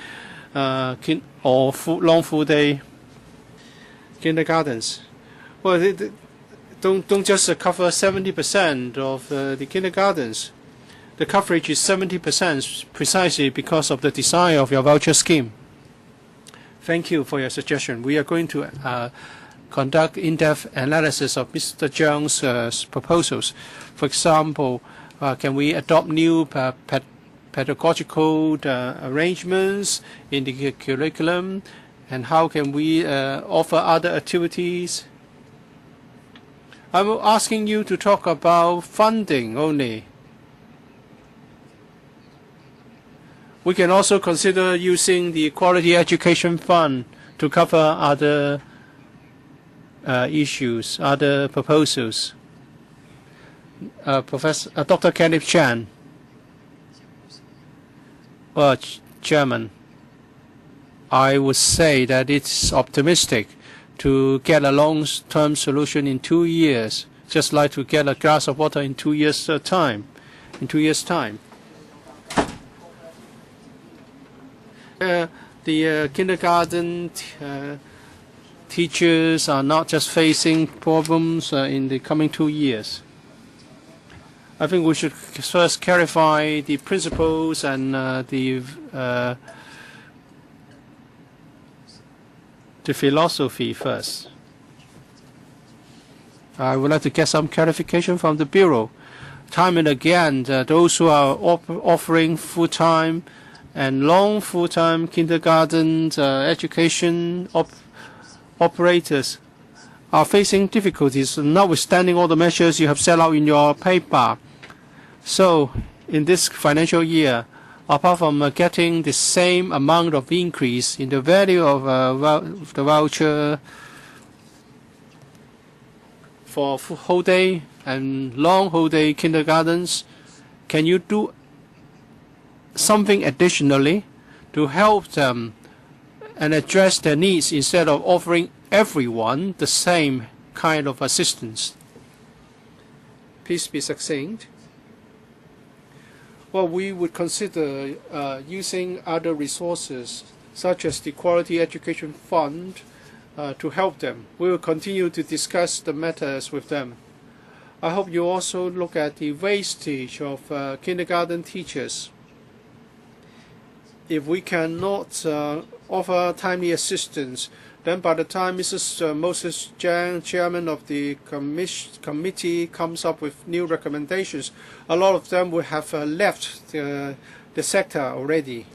B: or long full-day kindergartens. Well, don't just cover 70% of the kindergartens. The coverage is 70% precisely because of the design of your voucher scheme. Thank you for your suggestion. We are going to conduct in-depth analysis of Mr. Zhang's proposals. For example, can we adopt new pedagogical arrangements in the curriculum, and how can we offer other activities? I'm asking you to talk about funding only. We can also consider using the Quality Education Fund to cover other issues, other proposals. Dr. Kenneth Chan. Well, Chairman, I would say that it's optimistic to get a long-term solution in 2 years, just like to get a glass of water in 2 years' time. In 2 years' time, the kindergarten teachers are not just facing problems in the coming 2 years. I think we should first clarify the principles and the philosophy first. I would like to get some clarification from the Bureau. Time and again, those who are offering full-time and long full-time kindergarten education operators are facing difficulties, notwithstanding all the measures you have set out in your paper. So, in this financial year, apart from getting the same amount of increase in the value of the voucher for whole day and long whole day kindergartens, can you do something additionally to help them and address their needs instead of offering everyone the same kind of assistance. Please be succinct. Well, we would consider using other resources, such as the Quality Education Fund, to help them. We will continue to discuss the matters with them. I hope you also look at the wastage of kindergarten teachers. If we cannot offer timely assistance, then by the time Mrs. Moses Jiang, chairman of the committee, comes up with new recommendations, a lot of them will have left the sector already.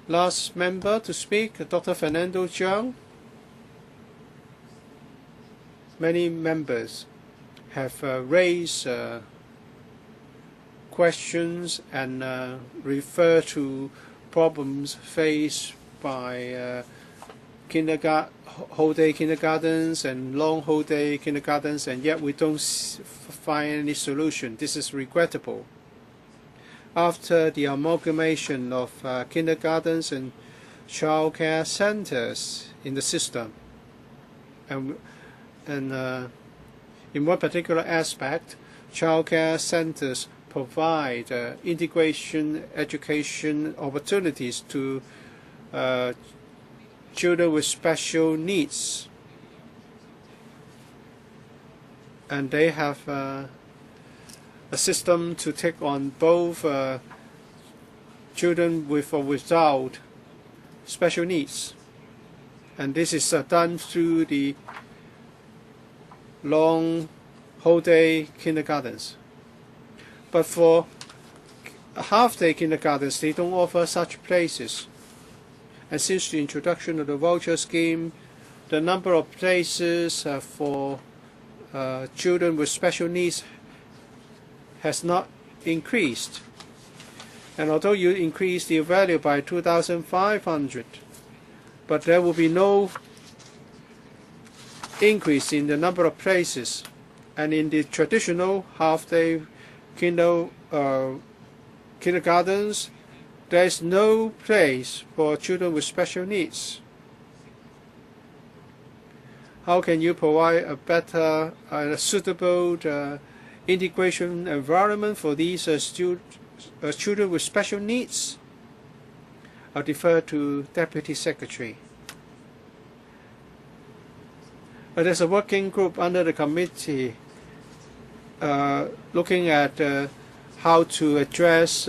B: Last member to speak, Dr. Fernando Jiang. Many members have raised questions and refer to problems faced by whole day kindergartens and long whole day kindergartens, and yet we don't find any solution. This is regrettable. After the amalgamation of kindergartens and child care centers in the system, and in one particular aspect, child care centers provide integration education opportunities to children with special needs, and they have a system to take on both children with or without special needs, and this is done through the long whole day kindergartens. But for half-day kindergartens, they don't offer such places. And since the introduction of the voucher scheme, the number of places for children with special needs has not increased. And although you increase the value by 2,500, but there will be no increase in the number of places. And in the traditional half-day kindergartens, there is no place for children with special needs. How can you provide a better and suitable integration environment for these children with special needs? I'll defer to Deputy Secretary. There's a working group under the committee looking at how to address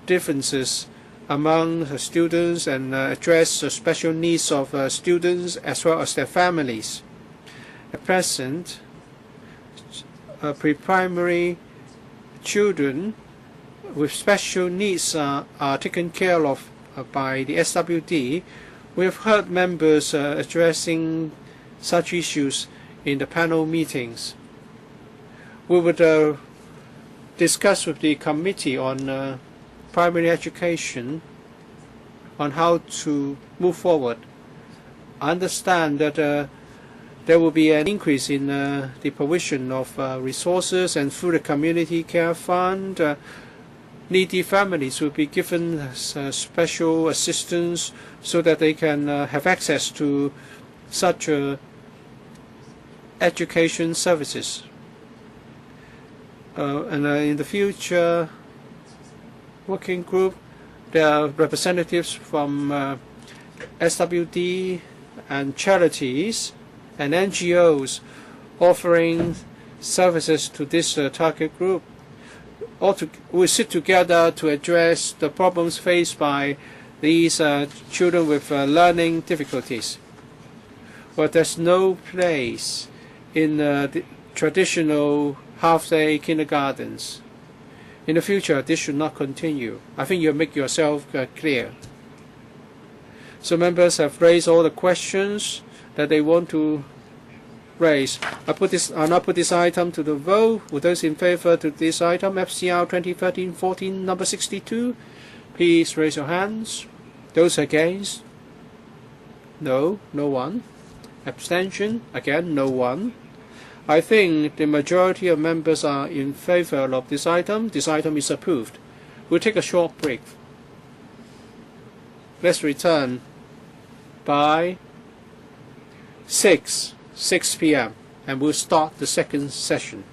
B: differences among students and address the special needs of students as well as their families. At present, pre-primary children with special needs are taken care of by the SWD. We have heard members addressing such issues in the panel meetings. We would discuss with the committee on primary education on how to move forward. I understand that there will be an increase in the provision of resources, and through the community care fund, needy families will be given special assistance so that they can have access to such education services. And in the future working group, there are representatives from SWD and charities and NGOs offering services to this target group. We sit together to address the problems faced by these children with learning difficulties. But there's no place in the traditional half-day kindergartens. In the future, this should not continue. I think you make yourself clear. So members have raised all the questions that they want to raise. I'll now put this item to the vote. With those in favor to this item, FCR 2013-14, number 62, please raise your hands. Those against? No, no one. Abstention? Again, no one. I think the majority of members are in favor of this item. This item is approved. We'll take a short break. Let's return by 6 p.m. and we'll start the second session.